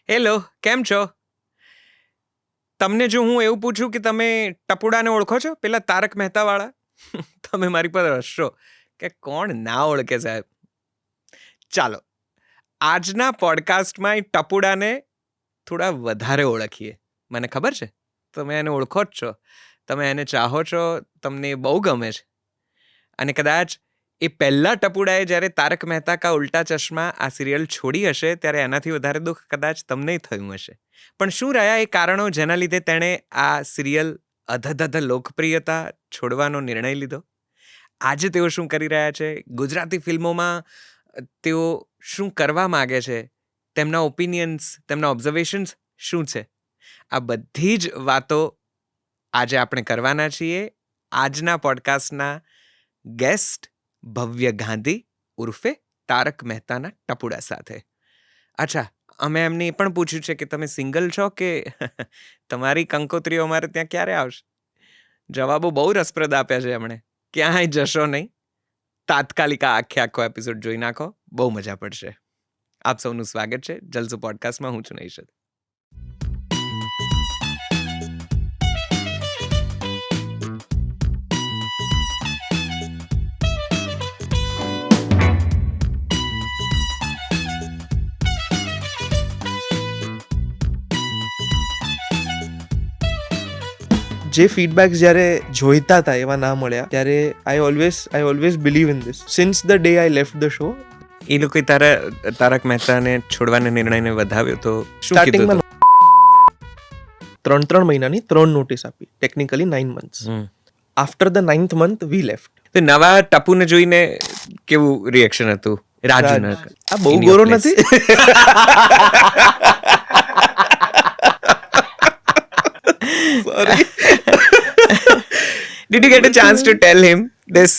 Hello, કેમ છો? તમને જો હું એવું પૂછું કે તમે ટપુડાને ઓળખો છો? પેલા તારક મહેતાવાળા? તમે મારી પર હસશો કે કોણ ના ઓળખે સાહેબ. ચાલો, આજના પોડકાસ્ટમાં એ ટપુડાને થોડા વધારે ઓળખીએ. મને ખબર છે, તમે એને ઓળખો જ છો. તમે એને ચાહો છો, તમને એ બહુ ગમે છે. અને કદાચ એ પહેલા ટપુડાએ જ્યારે તારક મહેતા કા ઉલ્ટા ચશ્મા આ સિરિયલ છોડી હશે ત્યારે એનાથી વધારે દુઃખ કદાચ તમને થયું હશે. પણ શું રહ્યા એ કારણો જેના લીધે તેણે આ સિરિયલ અધધધ લોકપ્રિયતા છોડવાનો નિર્ણય લીધો? આજે તેઓ શું કરી રહ્યા છે? ગુજરાતી ફિલ્મોમાં તેઓ શું કરવા માગે છે? તેમના ઓપિનિયન્સ, તેમના ઓબ્ઝર્વેશન્સ શું છે? આ બધી જ વાતો આજે આપણે કરવાના છીએ આજના પોડકાસ્ટના ગેસ્ટ ભવ્ય ગાંધી ઉર્ફે તારક મહેતાના ટપુડા સાથે. અચ્છા, અમે એમને એ પણ પૂછ્યું છે કે તમે સિંગલ છો કે તમારી કંકોત્રીઓ અમારે ત્યાં ક્યારે આવશે? જવાબો બહુ રસપ્રદ આપ્યા છે એમણે. ક્યાંય જશો નહીં, તાત્કાલિક આખો એપિસોડ જોઈ નાખો, બહુ મજા પડશે. આપ સૌનું સ્વાગત છે જલસો પોડકાસ્ટમાં. હું છું નૈશદ. જે ફીડબેક્સ જ્યારે જોઈતા હતા એવા ના મળ્યા ત્યારે I always believe in this since the day I left the show. એ લોકોએ તારક મહેતાને છોડવાના નિર્ણયને વધાવ્યો તો શું કીધું સ્ટાર્ટિંગમાં હતું? 3 મહિનાની 3 નોટિસ આપી, technically 9 months. After the 9th month we left. તો નવા ટપુને જોઈને કેવું રિએક્શન હતું રાજુના? આ બહુ ગોરો નથી. Sorry. Did you get a chance to tell him this?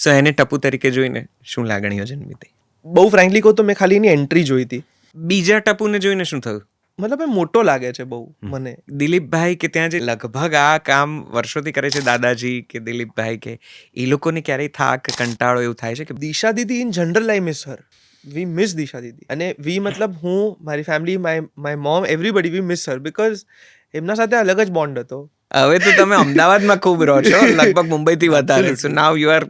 So એને ટપુ તરીકે જોઈને શું લાગણીઓ જન્મી હતી? બહુ ફ્રેન્કલી કહું તો મેં ખાલી એની એન્ટ્રી જોઈ હતી. બીજા ટપુને જોઈને શું થયું? મતલબ એ મોટો લાગે છે બહુ મને. દિલીપભાઈ કે ત્યાં જે લગભગ આ કામ વર્ષોથી કરે છે, દાદાજી કે દિલીપભાઈ કે એ લોકોને ક્યારેય થાક કંટાળો એવું થાય છે કે દિશા દીદી in general I miss her. We miss Disha દીદી. અને વી મતલબ હું, મારી family, my mom, everybody we miss her because એમના સાથે અલગ જ બોન્ડ હતો. હવે તો તમે અમદાવાદમાં ખૂબ રહો છો, લગભગ મુંબઈથી વધારે. સો નાઉ યુ આર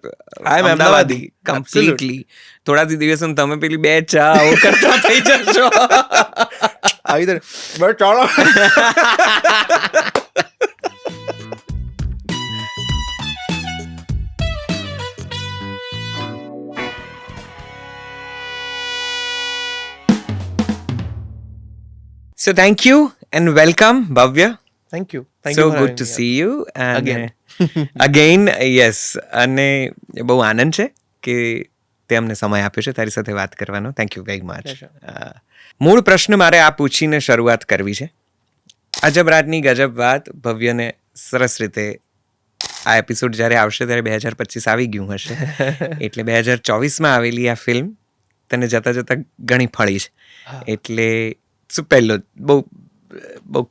અમદાવાદી કમ્પ્લીટલી. થોડા દિવસમાં તમે પેલી 2 ચા કરતા થઈ જશો. આવી રીતે બસ ચાલો. So thank you and welcome, Bhavya. Thank you. So good to see you and again. Yes, અને બહુ આનંદ છે કે તે અમને સમય આપ્યો છે તારી સાથે વાત કરવાનો. Thank you very much. મૂળ પ્રશ્ન મારે આ પૂછીને શરૂઆત કરવી છે. અજબ રાતની ગજબ વાત ભવ્યને સરસ રીતે આ એપિસોડ જ્યારે આવશે ત્યારે 2025 આવી ગયું હશે, એટલે 2024માં આવેલી આ ફિલ્મ તને જતાં જતાં ઘણી ફળી છે. એટલે શું પહેલો બહુ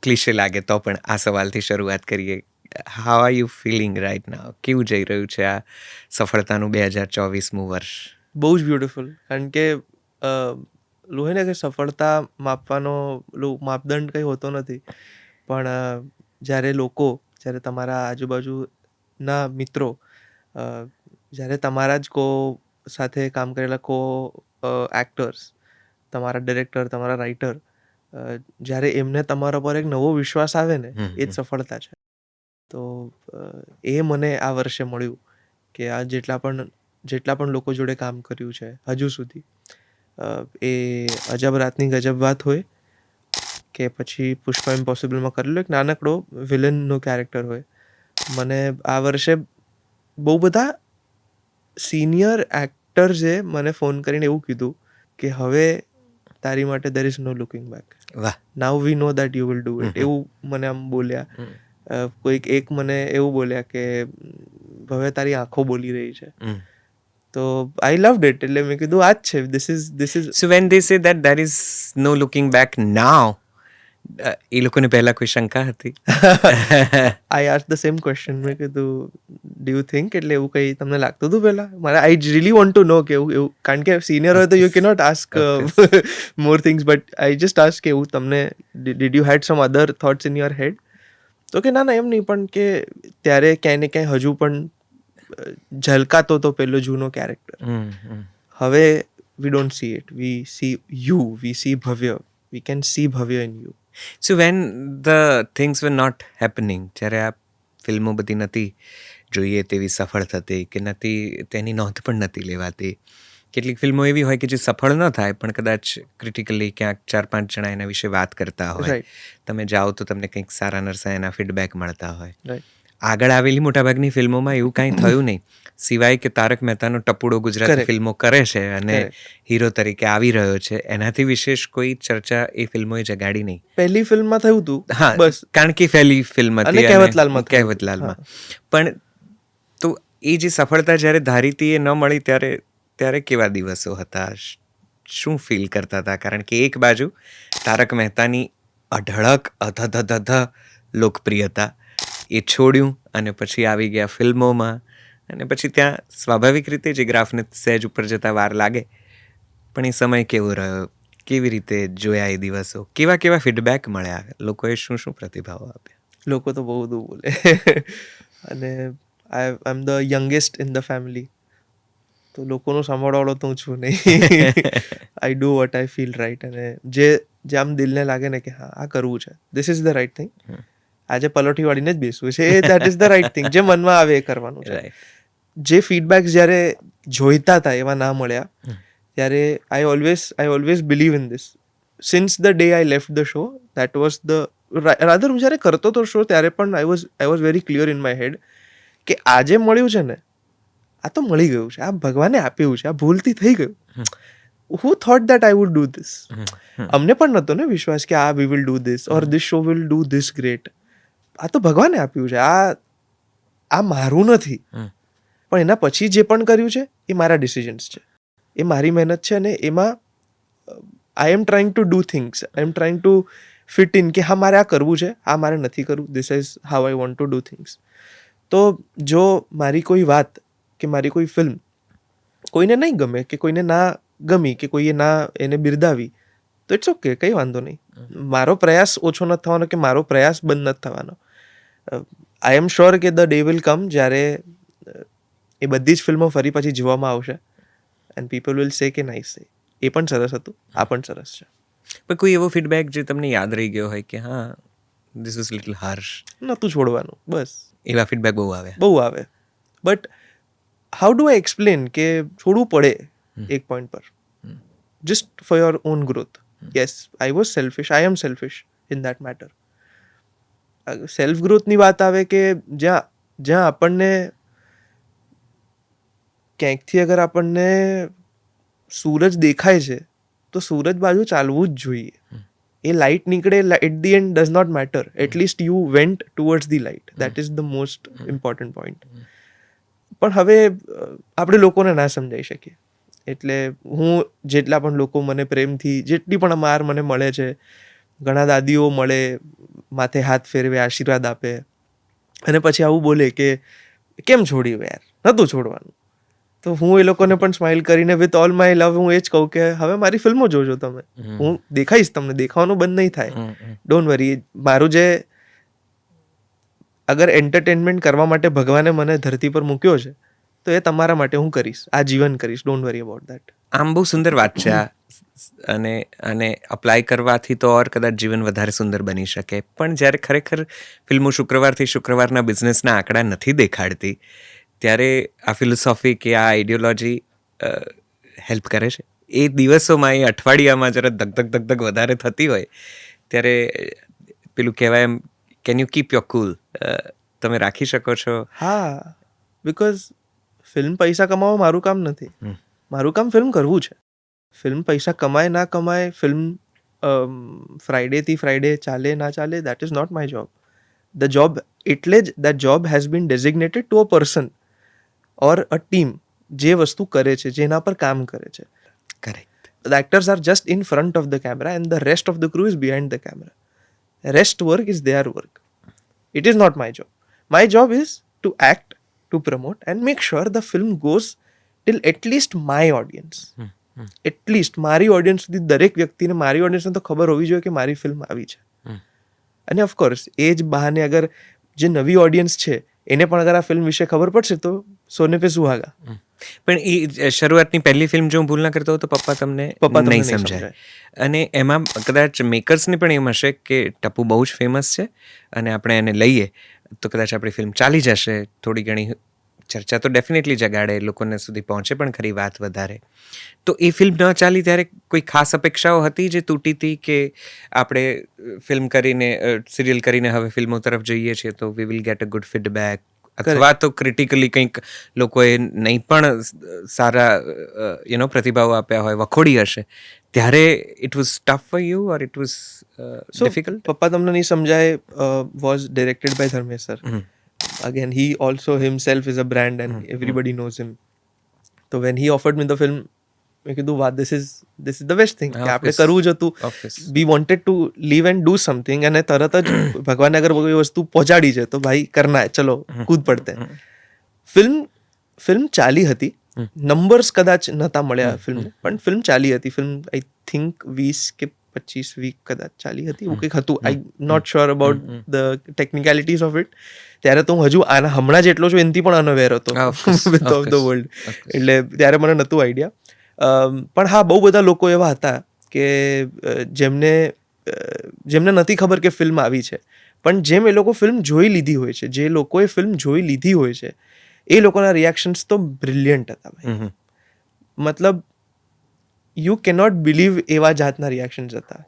ક્લિશે લાગે તો પણ આ સવાલથી શરૂઆત કરીએ. How are you feeling right now? કેવું જઈ રહ્યું છે આ સફળતાનું 2024મું વર્ષ? બહુ જ બ્યુટિફુલ. કારણ કે લોહીને કે સફળતા માપવાનો માપદંડ કંઈ હોતો નથી, પણ જ્યારે તમારા આજુબાજુના મિત્રો, જ્યારે તમારા જ સાથે કામ કરેલા એક્ટર્સ, તમારા ડિરેક્ટર, તમારા રાઇટર, જ્યારે એમને તમારા પર એક નવો વિશ્વાસ આવે ને, એ જ સફળતા છે. તો એ મને આ વર્ષે મળ્યું કે આ જેટલા પણ લોકો જોડે કામ કર્યું છે હજુ સુધી, એ અજબ રાતની ગજબ વાત હોય કે પછી પુષ્પા ઇમ્પોસિબલમાં કરેલો એક નાનકડો વિલનનો કેરેક્ટર હોય, મને આ વર્ષે બહુ બધા સિનિયર એક્ટર્સે મને ફોન કરીને એવું કીધું કે હવે તારી માટે there is no looking back. વાહ. Now we know that you will do it. એવું મને આમ બોલ્યા. કોઈક એક મને એવું બોલ્યા કે હવે તારી આંખો બોલી રહી છે. તો આઈ લવ્ડ ઇટ. એટલે મેં કીધું આ જ છે. This is So when they say that there is no looking back now, એ લોકોને પહેલા કોઈ શંકા હતી? I ask the same question. મેં કીધું ડુ યુ થિંક, એટલે એવું કંઈ તમને લાગતું હતું પહેલા? મારે I really want to know કે એવું કારણ કે સિનિયર હોય તો you cannot ask more things, but I just ask કે એવું તમને did you had some other thoughts in your head? તો કે ના એમ નહીં, પણ કે ત્યારે ક્યાંય ને ક્યાંય હજુ પણ ઝલકાતો તો પેલો જૂનો કેરેક્ટર. હવે we don't see it, we see you, we see Bhavya, we can see Bhavya in you. So when the things were not happening, જ્યારે આ ફિલ્મો બધી નથી જોઈએ તેવી સફળ થતી કે નથી, તેની નોંધ પણ નથી લેવાતી. કેટલીક ફિલ્મો એવી હોય કે જે સફળ ન થાય પણ કદાચ ક્રિટિકલી ક્યાંક 4-5 જણા એના વિશે વાત કરતા હોય, રાઈટ, તમે જાઓ તો તમને કંઈક સારા નરસા એના ફીડબેક મળતા હોય. રાઈટ. આગળ આવેલી મોટાભાગની ફિલ્મોમાં એવું કાંઈ થયું નહીં, સિવાય કે તારક મહેતાનો ટપુડો ગુજરાતી Correct. ફિલ્મો કરે છે અને Correct. હીરો તરીકે આવી રહ્યો છે, એનાથી વિશેષ કોઈ ચર્ચા એ ફિલ્મોએ જગાડી નહીં. પહેલી ફિલ્મમાં થયું હતું, હા, બસ. કારણ કે પહેલી ફિલ્મ અને હતી કહેવતલાલમાં થયું હતું. કહેવતલાલમાં. પણ તો એ જે સફળતા જ્યારે ધારીતી એ ન મળી ત્યારે કેવા દિવસો હતા? શું ફીલ કરતા હતા? કારણ કે એક બાજુ તારક મહેતાની અઢળક અધધધધ લોકપ્રિયતા, એ છોડ્યું અને પછી આવી ગયા ફિલ્મોમાં, અને પછી ત્યાં સ્વાભાવિક રીતે જ એ ગ્રાફને સહેજ ઉપર જતા વાર લાગે. પણ એ સમય કેવો રહ્યો? કેવી રીતે જોયા એ દિવસો? કેવા કેવા ફીડબેક મળ્યા? લોકોએ શું પ્રતિભાવો આપ્યા? લોકો તો બહુ બધું બોલે. અને I am the youngest in the family, તો લોકોનું સાંભળવાળો તો હું છું નહીં. I do what I feel right, અને જે આમ દિલને લાગે ને કે હા આ કરવું છે, this is the right thing, આજે પલોઠી વાળીને જ બેસવું છે, એ that is the right thing, જે મનમાં આવે એ કરવાનું છે. Right. જે ફીડબેક્સ જ્યારે જોઈતા હતા એવા ના મળ્યા, ત્યારે I always believe in this. Since the day I left the show, that was the rather, હું જ્યારે કરતો હતો શો ત્યારે પણ I was very clear in my head કે આજે મળ્યું છે ને, આ તો મળી ગયું છે, આ ભગવાને આપ્યું છે, આ ભૂલથી થઈ ગયું. Who thought that I would do this? અમને પણ નહોતો ને વિશ્વાસ કે આ we will do this or this show will do this great. આ તો ભગવાને આપ્યું છે, આ મારું નથી. પણ એના પછી જે પણ કર્યું છે એ મારા ડિસિઝન્સ છે, એ મારી મહેનત છે, અને એમાં I am trying to do things, I am trying to fit in, કે હા મારે આ કરવું છે, આ મારે નથી કરવું, this is how I want two do things. તો જો મારી કોઈ વાત કે મારી કોઈ ફિલ્મ કોઈને નહીં ગમે, કે કોઈને ના ગમી, કે કોઈએ ના એને બિરદાવી, તો ઇટ્સ ઓકે, કંઈ વાંધો નહીં. મારો પ્રયાસ ઓછો નથી થવાનો કે મારો પ્રયાસ બંધ નથી થવાનો. આઈ એમ શ્યોર કે ધ ડે વિલ કમ જ્યારે એ બધી જ ફિલ્મો ફરી પછી જોવામાં આવશે, એન્ડ પીપલ વિલ સે કે નાઈસ, એ પણ સરસ હતું, આ પણ સરસ છે. પણ કોઈ એવો ફીડબેક જે તમને યાદ રહી ગયો હોય કે હા, ધીસ વોઝ લિટલ હાર્શ? નહોતું છોડવાનું, બસ. એવા ફીડબેક બહુ આવે. But how do I explain કે છોડવું પડે એક પોઈન્ટ પર, just for your own growth. Yes, I was selfish, I am selfish in that matter. Self ગ્રોથની વાત આવે કે જ્યાં આપણને ક્યાંકથી અગર આપણને સૂરજ દેખાય છે તો સૂરજ બાજુ ચાલવું જ જોઈએ. એ લાઇટ નીકળે, at the end does not matter, at least you went towards the light, that is the most important point. પણ હવે આપણે લોકોને ના સમજાઈ શકીએ, એટલે હું જેટલા પણ લોકો મને પ્રેમથી, જેટલી પણ માર મને મળે છે, ઘણા દાદીઓ મળે, માથે હાથ ફેરવે, આશીર્વાદ આપે, અને પછી આવું બોલે કે કેમ છોડ્યું યાર, નહોતું છોડવાનું. તો હું એ લોકોને પણ સ્માઇલ કરીને વિથ ઓલ માય લવ હું એ જ કહું કે હવે મારી ફિલ્મો જોજો તમે, હું દેખાઈશ તમને, દેખાવાનું બંધ નહીં થાય, ડોન્ટ વરી. મારું જે અગર એન્ટરટેનમેન્ટ કરવા માટે ભગવાને મને ધરતી પર મૂક્યો છે, તો એ તમારા માટે હું કરીશ, આ જીવન કરીશ, ડોન્ટ વરી અબાઉટ દેટ. આમ બહુ સુંદર વાત છે આ, અને અપ્લાય કરવાથી તો ઓર કદાચ જીવન વધારે સુંદર બની શકે. પણ જ્યારે ખરેખર ફિલ્મો શુક્રવારથી શુક્રવારના બિઝનેસના આંકડા નથી દેખાડતી, ત્યારે આ ફિલોસોફી કે આ આઈડિયોલોજી હેલ્પ કરે છે? એ દિવસોમાં, એ અઠવાડિયામાં જરા ધક વધારે થતી હોય ત્યારે પેલું કહેવાય એમ, કેન યુ કીપ યોર કૂલ? તમે રાખી શકો છો? હા, બિકોઝ ફિલ્મ પૈસા કમાવા મારું કામ નથી, મારું કામ ફિલ્મ કરવું છે. ફિલ્મ પૈસા કમાય ના કમાય, ફિલ્મ ફ્રાઈડેથી ફ્રાઈડે ચાલે ના ચાલે, that is not my job. The job, એટલે જ that job has been designated to a person or a team જે વસ્તુ કરે છે, જેના પર કામ કરે છે. Correct. The actors are just in front of the camera and the rest of the crew is behind the camera. Rest work is their work. It is not my job. My job is to act, to promote, and make sure the film goes till at least my audience. At least મારી audience સુધી દરેક વ્યક્તિને મારી ઓડિયન્સને તો ખબર હોવી જોઈએ કે મારી ફિલ્મ આવી છે. અને ઓફકોર્સ એ જ બહાને અગર જે નવી ઓડિયન્સ છે એને પણ અગર આ ફિલ્મ વિશે ખબર પડશે તો સોને પે સુહાગા. પણ એ શરૂઆતની પહેલી ફિલ્મ જો હું ભૂલ ના કરતો હોઉં તો પપ્પા તમને નહીં સમજાય. અને એમાં કદાચ મેકર્સને પણ એમ હશે કે ટપ્પુ બહુ જ ફેમસ છે અને આપણે એને લઈએ તો કદાચ આપણી ફિલ્મ ચાલી જશે, થોડી ઘણી ચર્ચા તો ડેફિનેટલી જગાડે, લોકોને સુધી પહોંચે પણ ખરી વાત વધારે. તો એ ફિલ્મ ન ચાલી ત્યારે કોઈ ખાસ અપેક્ષાઓ હતી જે તૂટી હતી કે આપણે ફિલ્મ કરીને સિરિયલ કરીને હવે ફિલ્મો તરફ જઈએ છીએ તો we will get a good feedback, અથવા તો ક્રિટિકલી કંઈક લોકોએ નહીં પણ સારા પ્રતિભાવો આપ્યા હોય, વખોડી હશે, ત્યારે it was tough for you or it was difficult? પપ્પા તમને નહીં સમજાય was directed by Dharmesh sir. Again, he also himself is a brand and everybody knows him. So when he offered me the film, મેં કીધું વાહ, this is the best thing કે આપણે કરવું જ હતું. We wanted to live and do something અને તરત જ ભગવાને અગર કોઈ વસ્તુ પહોંચાડી છે તો ભાઈ કરના હે, ચલો કૂદ પડતે. ફિલ્મ ચાલી હતી, નંબર્સ કદાચ નહોતા મળ્યા ફિલ્મને, પણ ફિલ્મ ચાલી હતી. ફિલ્મ આઈ થિંક 20 કે 25 વીક કદાચ ચાલી હતી, એવું કંઈક હતું. I not sure about the technicalities of it. ત્યારે તો હું હજુ હમણાં જેટલો છું એનાથી પણ અનઅવેર હતો વિથ ઓફ ધ વર્લ્ડ, એટલે ત્યારે મને નહોતું આઈડિયા. પણ હા, બહુ બધા લોકો એવા હતા કે જેમને નથી ખબર કે ફિલ્મ આવી છે, પણ જેમ એ લોકો ફિલ્મ જોઈ લીધી હોય છે, જે લોકોએ ફિલ્મ જોઈ લીધી હોય છે, એ લોકોના રિએક્શન્સ તો બ્રિલિયન્ટ હતા ભાઈ. મતલબ યુ કેનોટ બિલીવ એવા જાતના રિએક્શન્સ હતા.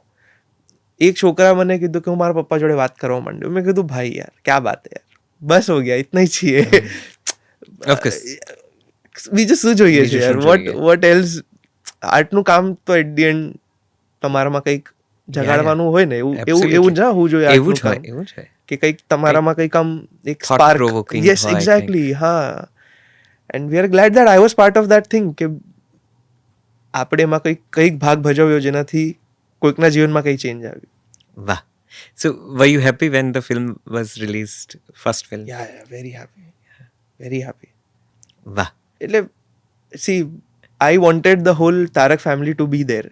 એક છોકરા મને કીધું કે હું મારા પપ્પા જોડે વાત કરવા માંડ્યો. મેં કીધું ભાઈ યાર ક્યા બાત હે યાર, બસ હો ગયા, ઇતના ही चाहिए. બીજું શું જોઈએ છે યાર? Vote else? આર્ટનું કામ તો એટ ધી એન્ડ તમારામાં કંઈક જગાડવાનું હોય ને, એવું જ હોવું જોઈએ. એવું છે કે કંઈક તમારામાં કંઈક આમ એક સ્પાર્ક. Yes, exactly. હા, and we are glad that I was part of that thing, કે આપણે એમાં કંઈક ભાગ ભજવ્યો જેનાથી કોઈકના જીવનમાં કંઈ ચેન્જ આવ્યું. વાહ. So were you happy when the film was released, first film? Yeah, very happy. Very happy. વાહ. એટલે see, I wanted the whole Tarak family to be there,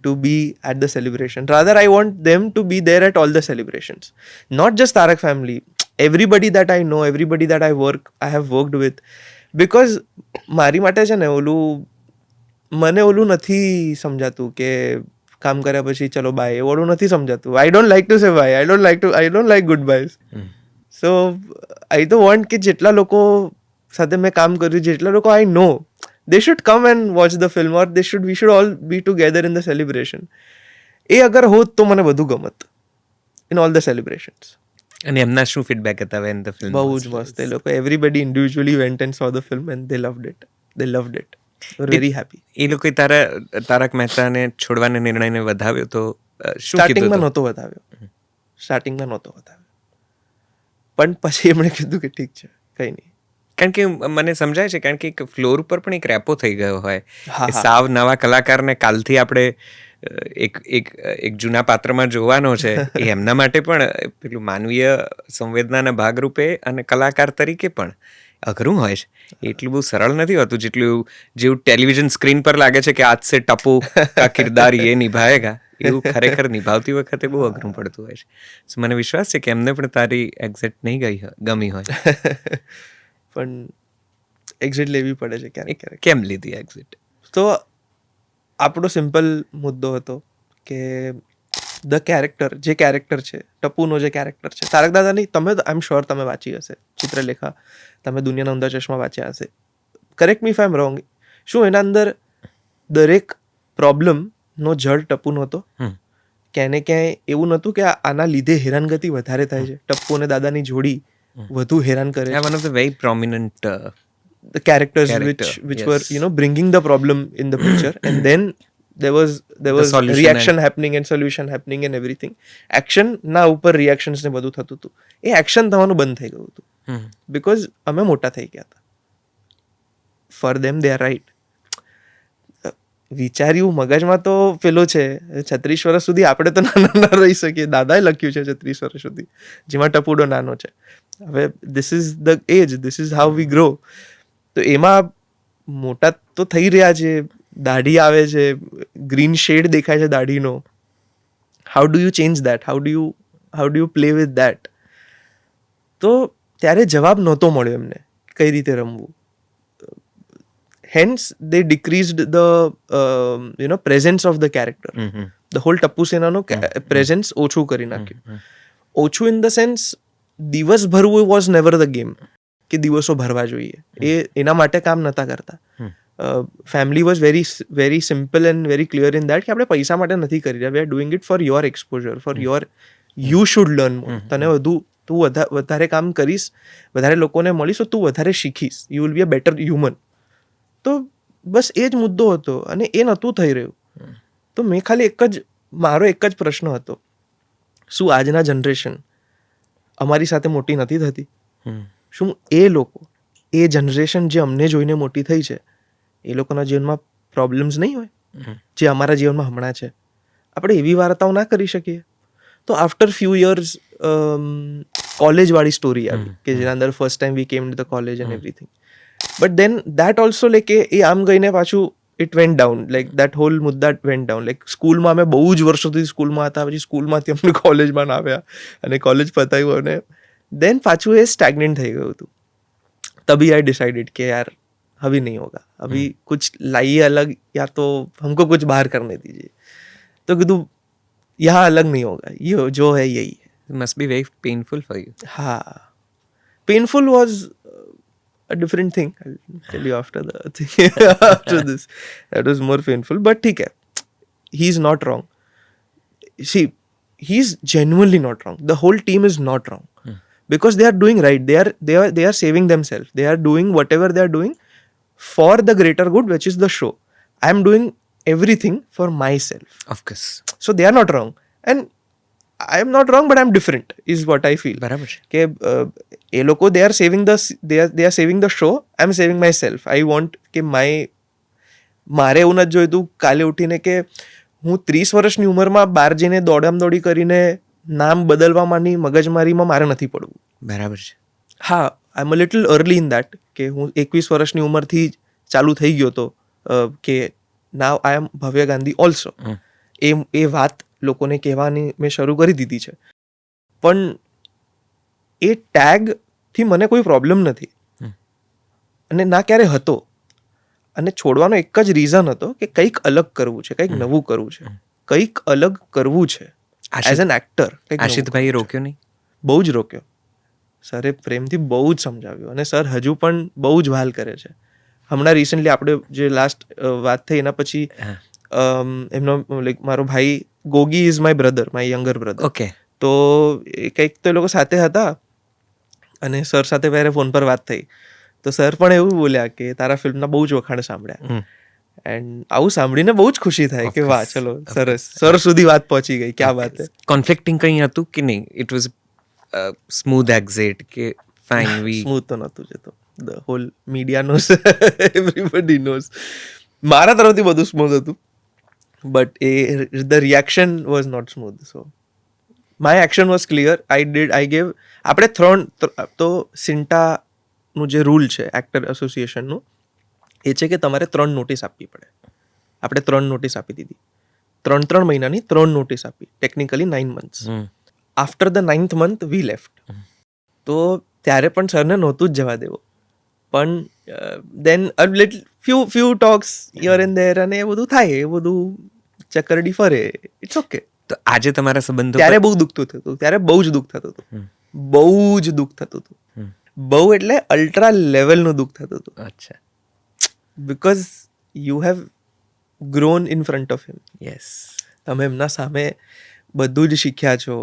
to be at the celebration. Rather, I want them to be there at all the celebrations. Not just Tarak family, everybody that I know, everybody that I have worked with. Because મારી માટે છે ને મને ઓલું નથી સમજાતું કે કામ કર્યા પછી ચલો બાય, ઓલું નથી સમજાતું. I don't like to say bye, I don't like goodbyes. So I તો વોન્ટ કે જેટલા લોકો સાથે મેં કામ કર્યું, જેટલા લોકો આઈ નો, they should come and watch the film, or we should all be together in the celebration. એ અગર હોત તો મને વધુ ગમત in all the celebrations. અને એમના શું ફીડબેક હતા when the film? બહુ જ મસ્ત. એ લોકો everybody individually went and saw the film and they loved it. Very happy. એ લોકોએ તારક મહેતાને છોડવાના નિર્ણયને વધાવ્યો તો શું? સ્ટાર્ટિંગમાં નહોતો વધાવ્યો, પણ પછી એમણે કીધું કે ઠીક છે, કંઈ નહીં. કારણ કે મને સમજાય છે, કારણ કે એક ફ્લોર ઉપર પણ એક રેપો થઈ ગયો હોય. સાવ નવા કલાકારને કાલથી આપણે એક જૂના પાત્રમાં જોવાનો છે, એ એમના માટે પણ પેલું માનવીય સંવેદનાના ભાગરૂપે અને કલાકાર તરીકે પણ અઘરું હોય છે. એટલું બહુ સરળ નથી હોતું જેવું ટેલિવિઝન સ્ક્રીન પર લાગે છે કે આજ સે ટપ્પુ કા કિરદાર યે નિભાએગા, એવું ખરેખર નિભાવતી વખતે બહુ અઘરું પડતું હોય છે. સો મને વિશ્વાસ છે કે એમને પણ તારી એક્ઝેક્ટ નહીં ગમી હોય. પણ એક્ઝિટ લેવી પડે છે ક્યારેક. કેમ લીધી એક્ઝિટ? તો આપણો સિમ્પલ મુદ્દો હતો કે ધ કેરેક્ટર છે, ટપ્પુનો જે કેરેક્ટર છે, તારક દાદાની, તમે આઈ એમ શ્યોર તમે વાંચી હશે ચિત્રલેખા, તમે દુનિયાના ઊંધા ચશ્મા વાંચ્યા હશે. Correct me if I M wrong. શું એના અંદર દરેક પ્રોબ્લેમનો જડ ટપ્પુ નહોતો? ક્યાંય ને ક્યાંય એવું નહોતું કે આના લીધે હેરાનગતિ વધારે થાય છે, ટપ્પુ અને દાદાની જોડી વધુ હેરાન કરે છે? One of the very prominent the characters which were bringing the problem in the picture, and then there was reaction happening and solution happening and everything. Action ના ઉપર reactions ને બધું થતું હતું. એ એક્શન થવાનું બંધ થઈ ગયું હતું because અમે મોટા થઈ ગયા હતા. For them they are right. વિચાર્યું મગજમાં તો પેલો છે 36 વર્ષ સુધી આપણે તો નાના ના રહી શકીએ. દાદાએ લખ્યું છે 36 વર્ષ સુધી, જેમાં ટપુડો નાનો છે. હવે this is the age, this is how we grow. તો એમાં મોટા તો થઈ રહ્યા છે, દાઢી આવે છે, ગ્રીન શેડ દેખાય છે દાઢીનો. How do you change that? How do you play with that? તો ત્યારે જવાબ નહોતો મળ્યો એમને કઈ રીતે રમવું. Hence they decreased the presence of the character. The whole Tappu સેનાનો પ્રેઝન્સ ઓછું કરી નાખ્યું. ઓછું ઇન ધ સેન્સ દિવસ ભરવું વોઝ નેવર ધ ગેમ, કે દિવસો ભરવા જોઈએ, એના માટે કામ નહોતા કરતા. Family was very simple and very clear in that કે આપણે પૈસા માટે નથી કરી રહ્યા, we are doing it for your exposure, for you should learn more. તને તું વધારે કામ કરીશ, વધારે લોકોને મળીશ તો તું વધારે શીખીશ, you will be a better human. તો બસ એ જ મુદ્દો હતો અને એ નહોતું થઈ રહ્યું. તો મેં ખાલી મારો એક જ પ્રશ્ન હતો, શું આજના જનરેશન અમારી સાથે મોટી નથી થતી? શું એ લોકો, એ જનરેશન જે અમને જોઈને મોટી થઈ છે, એ લોકોના જીવનમાં પ્રોબ્લેમ્સ નહીં હોય જે અમારા જીવનમાં હમણાં છે? આપણે એવી વાર્તાઓ ના કરી શકીએ? તો આફ્ટર ફ્યુ યર્સ કોલેજવાળી સ્ટોરી આવી કે જેના અંદર first time we came to the college and everything. But then that also like એ આમ ગઈને પાછું it went down, like that whole મુદ્દા વેન્ટ ડાઉન. લાઈક સ્કૂલમાં અમે બહુ જ વર્ષોથી સ્કૂલમાં હતા, પછી સ્કૂલમાંથી અમને કોલેજમાં આવ્યા અને કોલેજ પતાવ્યું અને દેન પાછું એ સ્ટેગ્નેન્ટ થઈ ગયું હતું. તभी आई डिसाइडेड कि यार अभी नहीं होगा, अभी कुछ लाइए अलग, या तो हमको कुछ बाहर करने दीजिए. तो कીધું यहाँ अलग नहीं होगा, ये जो है यही है. It must be very painful for you. हाँ, painful was a different thing. I'll tell you after the thing. After this, that was more painful. But ठीक है, he's not wrong. See, he's genuinely not wrong. The whole team is not wrong. Because they are doing right. They are saving themselves. They are doing whatever they are doing for the greater good, which is the show. I am doing everything for myself. Of course. So they are not wrong. And I am not wrong, but I am different, is what I feel. બરાબર છે. કે એ લોકો they are saving the show. I am saving myself. I want કે મારે એવું નથી જોઈતું કાલે ઉઠીને કે હું 30 વર્ષની ઉંમરમાં બહાર જઈને દોડી કરીને નામ બદલવામાંની મગજમારીમાં મારે નથી પડવું. બરાબર છે. હા, I am a little early in that કે હું 21 વર્ષની ઉંમરથી ચાલુ થઈ ગયો હતો કે નાવ આઈ એમ ભવ્ય ગાંધી ઓલ્સો. એ વાત લોકોને કહેવાની મેં શરૂ કરી દીધી છે. પણ એ ટેગથી મને કોઈ પ્રોબ્લેમ નથી અને ના ક્યારે હતો. અને છોડવાનો એક જ રીઝન હતો કે કંઈક અલગ કરવું છે, કંઈક નવું કરવું છે, કંઈક અલગ કરવું છે. એઝ એન એક્ટર આશિતભાઈ રોક્યો નહીં? બહુ જ રોક્યો. સરે પ્રેમથી બહુ જ સમજાવ્યું અને સર હજુ પણ બહુ જ વહાલ કરે છે. હમણાં રિસન્ટલી આપણે જે લાસ્ટ વાત થઈ એના પછી એમનો લાઈક મારો ભાઈ Gogi is my brother, my younger brother. Okay. તો કંઈક તો એ લોકો સાથે હતા અને સર સાથે પહેરે ફોન પર વાત થઈ તો સર પણ એવું બોલ્યા કે તારા ફિલ્મના બહુ જ વખાણ સાંભળ્યા. એન્ડ આવું સાંભળીને બહુ જ ખુશી થાય કે વાહ, ચલો સરસ, સર સુધી વાત પહોંચી ગઈ, ક્યાં વાત હે. કોન્ફ્લિક્ટિંગ કંઈ હતું કે નહીં? ઇટ વોઝ સ્મૂથ એક્ઝિટ કે ફાઇન? સ્મૂથ તો નહોતું જતો. The whole media knows, everybody knows. મારા તરફથી બધું સ્મૂથ હતું, but the reaction was not smooth. So my action was clear. I gave. આપણે 3 તો સિન્ટાનું જે રૂલ છે એક્ટર એસોસિએશનનું એ છે કે તમારે 3 નોટિસ આપવી પડે. આપણે 3 નોટિસ આપી દીધી. 3 મહિનાની 3 નોટિસ આપી. Technically 9 months. After the 9th month we left. તો ત્યારે પણ સરને નહોતું જ જવા દેવો. પણ then little few talks here and there અને એ બધું થાય, એ બધું ચક્કરડી ફરે. It's okay. તો આજે તમારા સંબંધો ત્યારે બહુ દુખતું થતું, ત્યારે બહુ જ દુઃખ થતું હતું, બહુ જ દુઃખ થતું હતું. બહુ એટલે અલ્ટ્રા લેવલનું દુઃખ થતું હતું. અચ્છા. Because you have grown in front of him. Yes. તમે એમના સામે બધું જ શીખ્યા છો.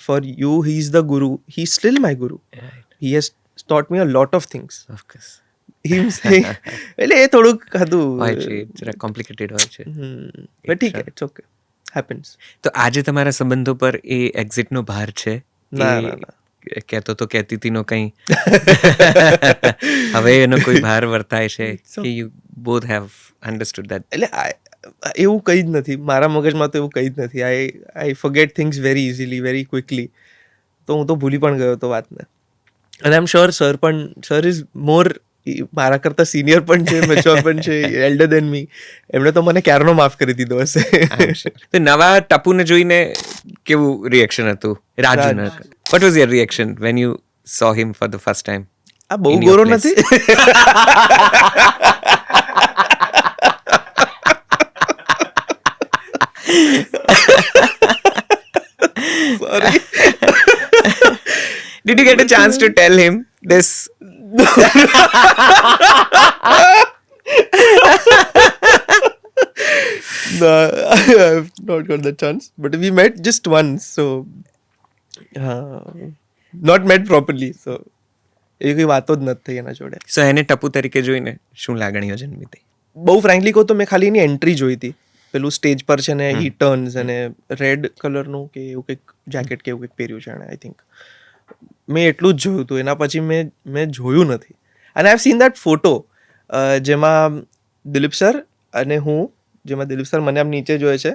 For you he is the ગુરુ. હી ઇઝ સ્ટીલ માય ગુરુ. He has taught me a lot of things. Of course. એટલે એ થોડુંક હતું, હોય છે, જરા કોમ્પ્લિકેટેડ હોય છે. બટ ઠીક હે, ઇટ્સ ઓકે, હેપન્સ. તો આજે તમારા સંબંધો પર એ એક્ઝિટનો ભાર છે? ના. કહેતો તો કહેતી હતી નો કંઈ હવે એનો કોઈ ભાર વર્તાય છે કે you both have understood that? એટલે એવું કંઈ જ નથી મારા મગજમાં, તો એવું કંઈ જ નથી. I forget things very easily, very quickly. તો હું તો ભૂલી પણ ગયો હતો વાતને. અને I am sure sir is more, મારા કરતાં સિનિયર પણ છે, મેચ્યોર પણ છે, એલ્ડર દેન મી. એમણે તો મને ક્યારનો માફ કરી દીધો હશે. તો નવા ટપુને જોઈને કેવું રિએક્શન હતું રાજુના? What was your reaction when you saw him for the first time? આ બહુ In your ગોરો place. નથી. Sorry. Did you get a chance to tell him this? No, I've not got the chance. But we met just once, so not met properly. So એવી કોઈ વાતો જ નથી થઈ એના જોડે. સો એને ટપુ તરીકે જોઈને શું લાગણીઓ જન્મી હતી? બહુ ફ્રેન્કલી કહું તો મેં ખાલી એની એન્ટ્રી જોઈ હતી. પેલું સ્ટેજ પર છે ને હી ટર્ન્સ અને રેડ કલરનું કે એવું કંઈક જેકેટ કે એવું કંઈક પહેર્યું છે એણે, આઈ થિંક. મેં એટલું જ જોયું હતું. એના પછી મેં જોયું નથી. અને I have seen that photo જેમાં દિલીપ સર અને હું, જેમાં દિલીપ સર મને આમ નીચે જોયે છે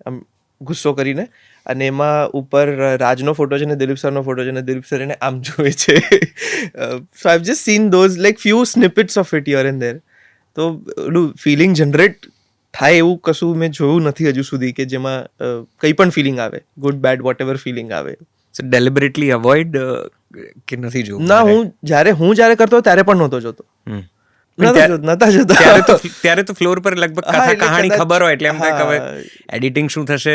આમ ગુસ્સો કરીને, અને એમાં ઉપર રાજનો ફોટો છે ને દિલીપ સરનો ફોટો છે ને દિલીપ સર એને આમ જોવે છે. So I have just seen those like few snippets of it here and there. તો ઓલું ફિલિંગ જનરેટ થાય એવું કશું મેં જોયું નથી હજુ સુધી કે જેમાં કંઈ પણ ફિલિંગ આવે, good bad whatever feeling આવે. સો ડેલિબરેટલી અવોઇડ કે નથી જોવું? ના, હું જ્યારે કરતો ત્યારે પણ નહોતો જોતો. હમ. નતા જોતા. ત્યારે તો ફ્લોર પર લગભગ હા, એટલે કહાણી કદાચ- ખબર હોય એટલે એમ થાય કે હવે હા. એડિટિંગ શું થશે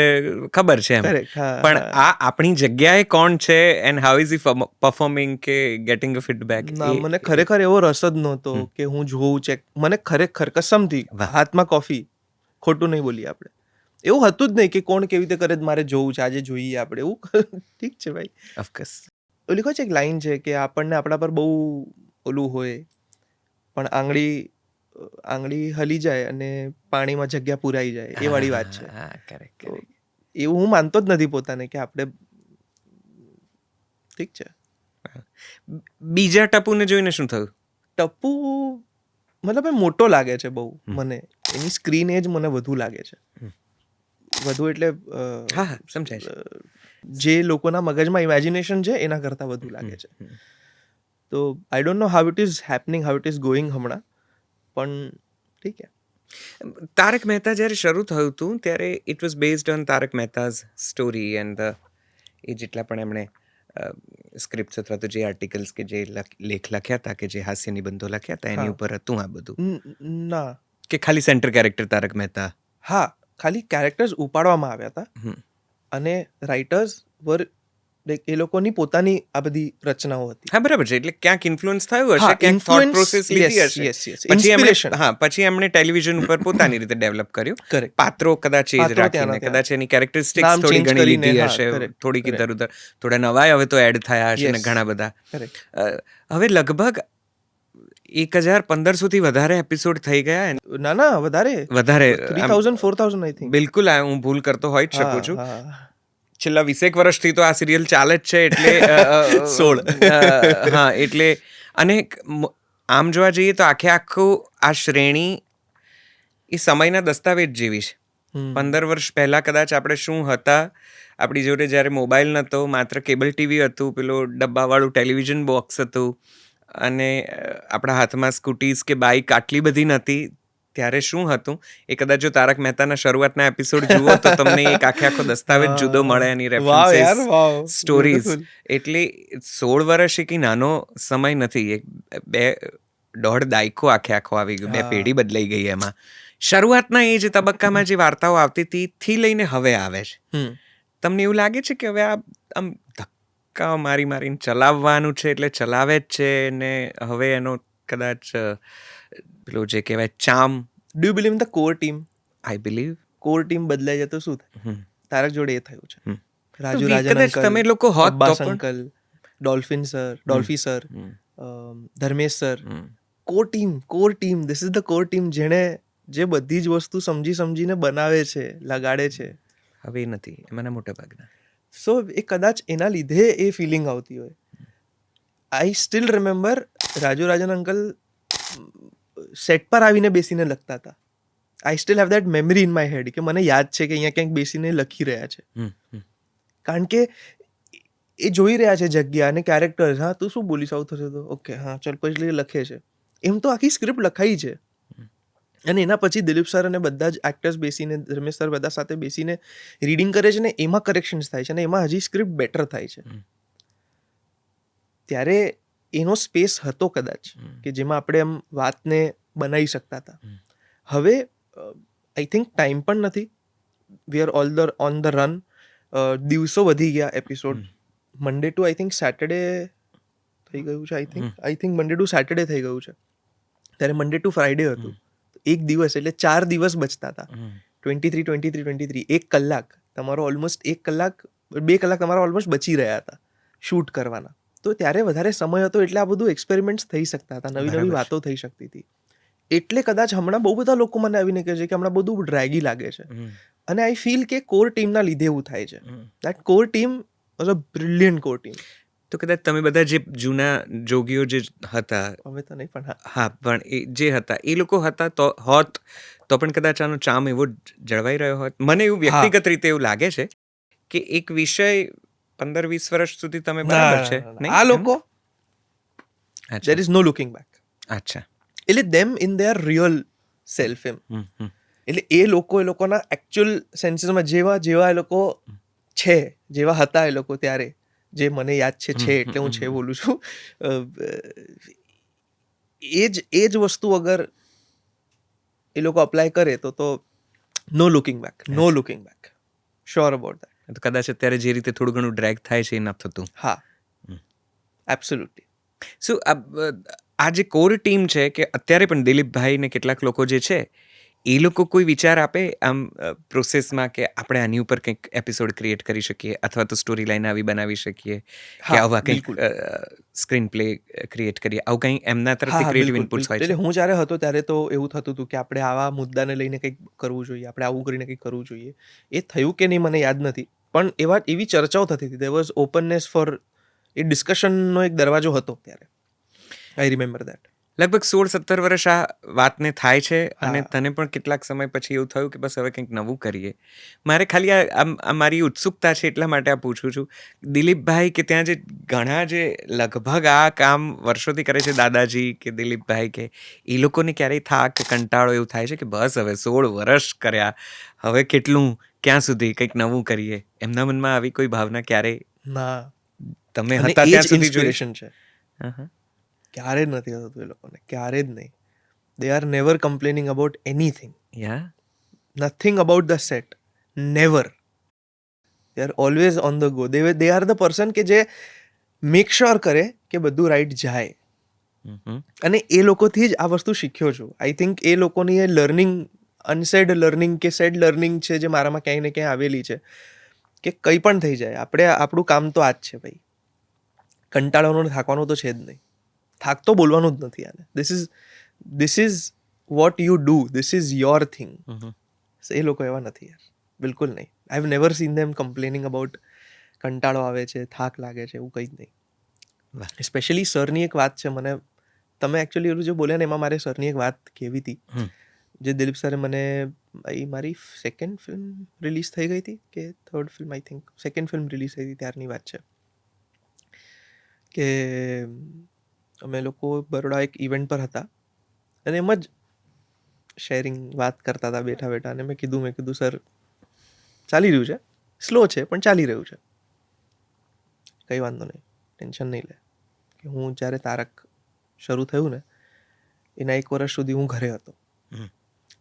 ખબર છે એમ. Correct, હા, પણ હા. આ આપણી જગ્યાએ કોણ છે and how is he performing કે ગેટિંગ અ ફીડબેક? ના, મને ખરેખર એવો રસ જ નહોતો કે હું જોઉં ચેક. મને ખરેખર કસમથી વાહ. હાથમાં કોફી, ખોટું નહીં બોલીએ આપણે, એવું હતું જ નહીં કે કોણ કેવી રીતે કરે મારે જોવું છે, આજે જોઈએ આપણે એવું. ઠીક છે ભાઈ. ઓફકોર્સ. ઓલી કહો છે એક લાઈન છે કે આપણને આપણા પર બહુ ઓલું હોય પણ આંગળી હલી જાય અને પાણીમાં જગ્યા પૂરાઈ જાય, એ વાળી વાત છે. હા, કરેક્ટ. તો એવું હું માનતો જ નથી પોતાને કે આપણે, ઠીક છે. બીજા ટપુને જોઈને શું થયું? ટપ્પુ મતલબ એ મોટો લાગે છે બહુ મને. એની સ્ક્રીન એજ મને વધુ લાગે છે. વધુ એટલે હા, સમજાય છે. જે લોકોના મગજમાં ઇમેજિનેશન છે એના કરતાં વધુ લાગે છે. તો I don't know how it is happening, how it is going હમણાં, પણ ઠીક છે. તારક મહેતા જ્યારે શરૂ થયું હતું ત્યારે it was based on Tarak Mehta's story and એ જેટલા પણ એમણે સ્ક્રિપ્ટ્સ અથવા તો જે આર્ટિકલ્સ કે જે લેખ લખ્યા હતા કે જે હાસ્ય નિબંધો લખ્યા હતા એની હા. ઉપર હતું આ બધું, ના, કે ખાલી સેન્ટર કેરેક્ટર તારક મહેતા? હા, ખાલી કેરેક્ટર્સ ઉપાડવામાં આવ્યા હતા હમ. અને રાઇટર્સ વર એ લોકોની પોતાની આ બધી રચનાઓ હતી. હા, બરાબર છે. એટલે ક્યાંક ઇન્ફ્લુઅન્સ થયું હશે, હા, ક્યાંક થોટ influence, પ્રોસેસ લીધી yes, હશે. yes, yes. પછી એમણે Inspiration. પછી એમણે ટેલિવિઝન ઉપર પોતાની રીતે ડેવલપ કર્યું. Correct. પાત્રો કદાચ એ જ પાત્રો રાખીને, ત્યાંના ત્યાં. કદાચ એની કેરેક્ટરિસ્ટિક્સ નામ થોડી change ઘણી કરીને, લીધી હા, હશે, correct, થોડીક correct. ઇધર ઉધર, થોડા નવાય હવે તો એડ થયા હશે ને Yes. ઘણા બધા. Correct. હવે લગભગ 1500 વધારે એપિસોડ થઈ ગયા. ના, વધારે વધારે 3000 4000 આઈ થિંક. બિલકુલ, હું ભૂલ કરતો હોઈ જ શકું છું. હા. છેલ્લા 20 વર્ષથી તો આ સિરિયલ ચાલે જ છે એટલે 16. હા, એટલે અને આમ જોવા જઈએ તો આખું આ શ્રેણી એ સમયના દસ્તાવેજ જેવી છે. 15 વર્ષ પહેલા કદાચ આપણે શું હતા, આપણી જોડે જ્યારે મોબાઈલ નહોતો, માત્ર કેબલ ટીવી હતું, પેલો ડબ્બાવાળું ટેલિવિઝન બોક્સ હતું અને આપણા હાથમાં સ્કૂટીઝ કે બાઇક આટલી બધી નહોતી, ત્યારે શું હતું એ કદાચ જો તારક મહેતાના શરૂઆતના એપિસોડ જુઓ તો તમને એક આખો દસ્તાવેજ જુદો મળે, એની વાવ યાર, રેફરન્સીસ, વાવ. સ્ટોરીઝ. Beautiful. એટલે 16 વર્ષ એ કંઈ નાનો સમય નથી. એક 2.5 દાયકો આખો આવી ગયો, 2 પેઢી બદલાઈ ગઈ એમાં. શરૂઆતના એ જે તબક્કામાં જે વાર્તાઓ આવતી હતી થી લઈને હવે આવે છે, તમને એવું લાગે છે કે હવે આ આમ ધક્કા મારીને ચલાવવાનું છે એટલે ચલાવે જ છે ને હવે એનો કદાચ પેલો જે કહેવાય ચામ? Do you believe in the core team? I believe. Core team બદલાઈ જાય તો શું થાય? તારક જોડે એ થયું છે. રાજુ કદાચ રાજન અંકલ, તમે લોકો હોત તો અબ્બાસ પણ. Uncle, Dolphy sir, Dharmesh sir. Core team, this is the core team જેણે જે બધી જ વસ્તુ સમજીને બનાવે છે, લગાડે છે. હવે નથી એમાંના મોટા ભાગના. સો એ કદાચ એના લીધે એ ફિલિંગ આવતી હોય. I still remember Raju Rajan uncle set પર આવીને બેસીને લખતા હતા. I still have that memory in my head કે મને યાદ છે કે અહીંયા ક્યાંક બેસીને લખી રહ્યા છે. કારણ કે એ જોઈ રહ્યા છે જગ્યા અને કેરેક્ટર્સ. હા, તું શું બોલીશ આવું થશે તો ઓકે, હા ચાલ પછી લખે છે. એમ તો આખી સ્ક્રિપ્ટ લખાઈ છે. અને એના પછી દિલીપ સર અને બધા જ એક્ટર્સ બેસીને, રમેશ સર બધા સાથે બેસીને રીડિંગ કરે છે ને એમાં કરેક્શન્સ થાય છે અને એમાં હજી સ્ક્રિપ્ટ બેટર થાય છે. ત્યારે એનો સ્પેસ હતો કદાચ કે જેમાં આપણે એમ વાતને બનાવી શકતા હતા. હવે આઈ થિંક ટાઈમ પણ નથી. We are on the run. દિવસો વધી ગયા. Episode Monday to I think Saturday થઈ ગયું છે. I think Monday to Saturday થઈ ગયું છે. ત્યારે મંડે ટુ ફ્રાઈડે હતું. એક દિવસ એટલે 4 દિવસ બચતા હતા. 23 1 કલાક તમારો ઓલમોસ્ટ 1 કલાક 2 કલાક તમારા ઓલમોસ્ટ બચી રહ્યા હતા શૂટ કરવાના. તો ત્યારે વધારે સમય હતો એટલે આ બધું એક્સપેરિમેન્ટ્સ થઈ શકતા હતા, નવી નવી વાતો થઈ શકતી હતી. એટલે કદાચ હમણાં બહુ બધા લોકો મને આવીને કહે છે કે હમણાં બધું ડ્રેગી લાગે છે. અને આઈ ફીલ કે કોર ટીમના લીધે એવું થાય છે. That core team was a brilliant core team. તો કદાચ તમે બધા જે જૂના જોગીઓ જે હતા, હવે તો નહીં પણ હા, પણ એ જે હતા એ લોકો હતા તો પણ કદાચ આનો ચામ એવો જળવાઈ રહ્યો હોત. મને એવું વ્યક્તિગત રીતે એવું લાગે છે કે એક વિષય 15-20 વર્ષ સુધી તમે બરાબર છે. આ લોકો there is no looking back. અચ્છા, એટલે them in their real self એમ. એટલે એ લોકોના એકચ્યુઅલ સેન્સીસમાં જેવા એ લોકો છે, જેવા હતા એ લોકો ત્યારે, જે મને યાદ છે એટલે હું છે બોલું છું. એ જ વસ્તુ અગર એ લોકો અપ્લાય કરે તો no looking back. Sure about that. તો કદાચ અત્યારે જે રીતે થોડું ઘણું ડ્રેગ થાય છે એ નથી થતું. હા, એબ્સોલ્યુટલી. સો આ જે કોર ટીમ છે કે અત્યારે પણ દિલીપભાઈ ને કેટલાક લોકો જે છે એ લોકો કોઈ વિચાર આપે આમ પ્રોસેસમાં કે આપણે આની ઉપર કંઈક એપિસોડ ક્રિએટ કરી શકીએ અથવા તો સ્ટોરી લાઈન આવી બનાવી શકીએ કે આવા કંઈક સ્ક્રીન પ્લે ક્રિએટ કરીએ, આવું કંઈ એમના તરફથી ક્રિએટિવ ઇનપુટ્સ હોય છે? એટલે હું જ્યારે હતો ત્યારે તો એવું થતું હતું કે આપણે આવા મુદ્દાને લઈને કંઈક કરવું જોઈએ, આપણે આવું કરીને કંઈક કરવું જોઈએ. એ થયું કે નહીં મને યાદ નથી, પણ એવી ચર્ચાઓ થતી હતી. દેર વોઝ ઓપનનેસ ફોર એ ડિસ્કશનનો એક દરવાજો હતો ત્યારે. I remember that. લગભગ 16-17 વર્ષ આ વાતને થાય છે અને તને પણ કેટલાક સમય પછી એવું થયું કે બસ હવે કંઈક નવું કરીએ. મારે ખાલી આ મારી ઉત્સુકતા છે એટલા માટે આ પૂછું છું. દિલીપભાઈ કે ત્યાં જે ઘણા જે લગભગ આ કામ વર્ષોથી કરે છે, દાદાજી કે દિલીપભાઈ કે એ લોકોને ક્યારેય થાક કે કંટાળો એવું થાય છે કે બસ હવે 16 વર્ષ કર્યા, હવે કેટલું, ક્યાં સુધી કંઈક નવું કરીએ? એમના મનમાં આવી કોઈ ભાવના ક્યારેય? ના, તમે હતા ત્યાં સુધી ઇન્સ્પિરેશન છે. ક્યારે જ નથી થતું એ લોકોને, ક્યારે જ નહીં. They are never complaining about anything. Nothing about the set, never. They are always on the go. They are the person કે જે મેક શ્યોર કરે કે બધું રાઈટ જાય. અને એ લોકોથી જ આ વસ્તુ શીખ્યો છું. આઈ થિંક એ લોકોની એ લર્નિંગ, અનસેડ લર્નિંગ કે સેડ લર્નિંગ છે જે મારામાં ક્યાંય ને ક્યાંય આવેલી છે કે કંઈ પણ થઈ જાય, આપણું કામ તો આ જ છે ભાઈ. કંટાળવાનો, થાકવાનો તો છે જ નહીં. થાક તો બોલવાનું જ નથી આને. This is what you do, this is your thing. એ લોકો એવા નથી યાર, બિલકુલ નહીં. I have never seen them complaining about કંટાળો આવે છે, થાક લાગે છે, એવું કંઈ જ નહીં. સ્પેશિયલી સરની એક વાત છે, મને તમે એકચ્યુઅલી એલું જે બોલ્યા ને એમાં મારે સરની એક વાત કહેવી હતી. જે દિલીપ સરે મને, મારી સેકન્ડ ફિલ્મ રિલીઝ થઈ ગઈ હતી કે third film, I think second film release થઈ હતી ત્યારની વાત છે કે અમે લોકો બરોડા એક ઇવેન્ટ પર હતા અને એમ જ શેરિંગ વાત કરતા હતા બેઠા અને મેં કીધું સર ચાલી રહ્યું છે, સ્લો છે પણ ચાલી રહ્યું છે, કંઈ વાંધો નહીં, ટેન્શન નહીં લે. કે હું જ્યારે તારક શરૂ થયું ને એના 1 વર્ષ સુધી હું ઘરે હતો,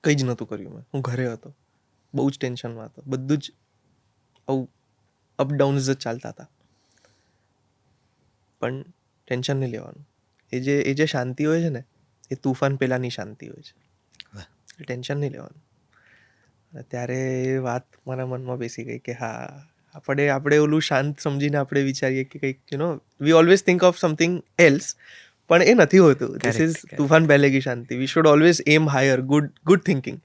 કંઈ જ નહોતું કર્યું મેં, હું ઘરે હતો, બહુ જ ટેન્શનમાં હતો, બધું જ આવું અપડાઉન્સ જ ચાલતા હતા. પણ ટેન્શન નહીં લેવાનું. એ જે શાંતિ હોય છે ને એ તુફાન પહેલાંની શાંતિ હોય છે. ટેન્શન નહીં લેવાનું. ત્યારે એ વાત મારા મનમાં બેસી ગઈ કે હા, આપણે ઓલું શાંત સમજીને આપણે વિચારીએ કે કંઈક we always think of something else, પણ એ નથી હોતું. ધીસ ઇઝ તુફાન પહેલે કી શાંતિ. We should always aim higher, good thinking.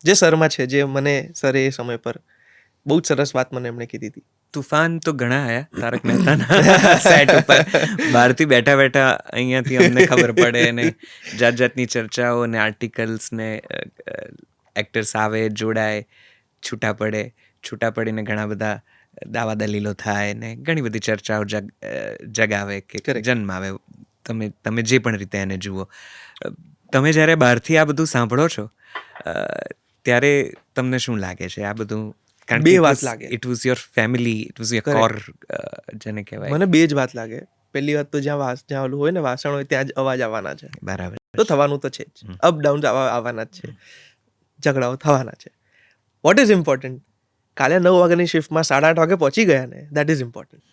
જે સરમાં છે, જે મને સરે એ સમય પર બહુ જ સરસ વાત મને એમણે કીધી હતી. તુફાન તો ઘણા આયા તારક મહેતાના સેટ ઉપર. બહારથી બેઠા અહીંયાથી અમને ખબર પડે અને જાતની ચર્ચાઓ ને આર્ટિકલ્સ ને એક્ટર્સ આવે, જોડાય, છૂટા પડીને ઘણા બધા દાવા દલીલો થાય ને ઘણી બધી ચર્ચાઓ જગાવે કે Correct. જન્મ આવે. તમે જે પણ રીતે એને જુઓ. તમે જ્યારે બહારથી આ બધું સાંભળો છો ત્યારે તમને શું લાગે છે આ બધું? કારણ બે કે વાત લાગે. It was your family, it was your Correct. Core, જેને કહેવાય. મને બે જ વાત લાગે. પહેલી વાત તો જ્યાં ઓલું હોય ને વાસણ હોય ત્યાં જ અવાજ આવવાના છે. બરાબર. તો થવાનું તો છે જ. હમ. અપ ડાઉન આવવાના જ છે. ઝઘડાઓ થવાના છે. What is important? કાલે 9 વાગ્યાની શિફ્ટમાં 8:30 વાગે પહોંચી ગયા ને, દેટ ઇઝ ઇમ્પોર્ટન્ટ.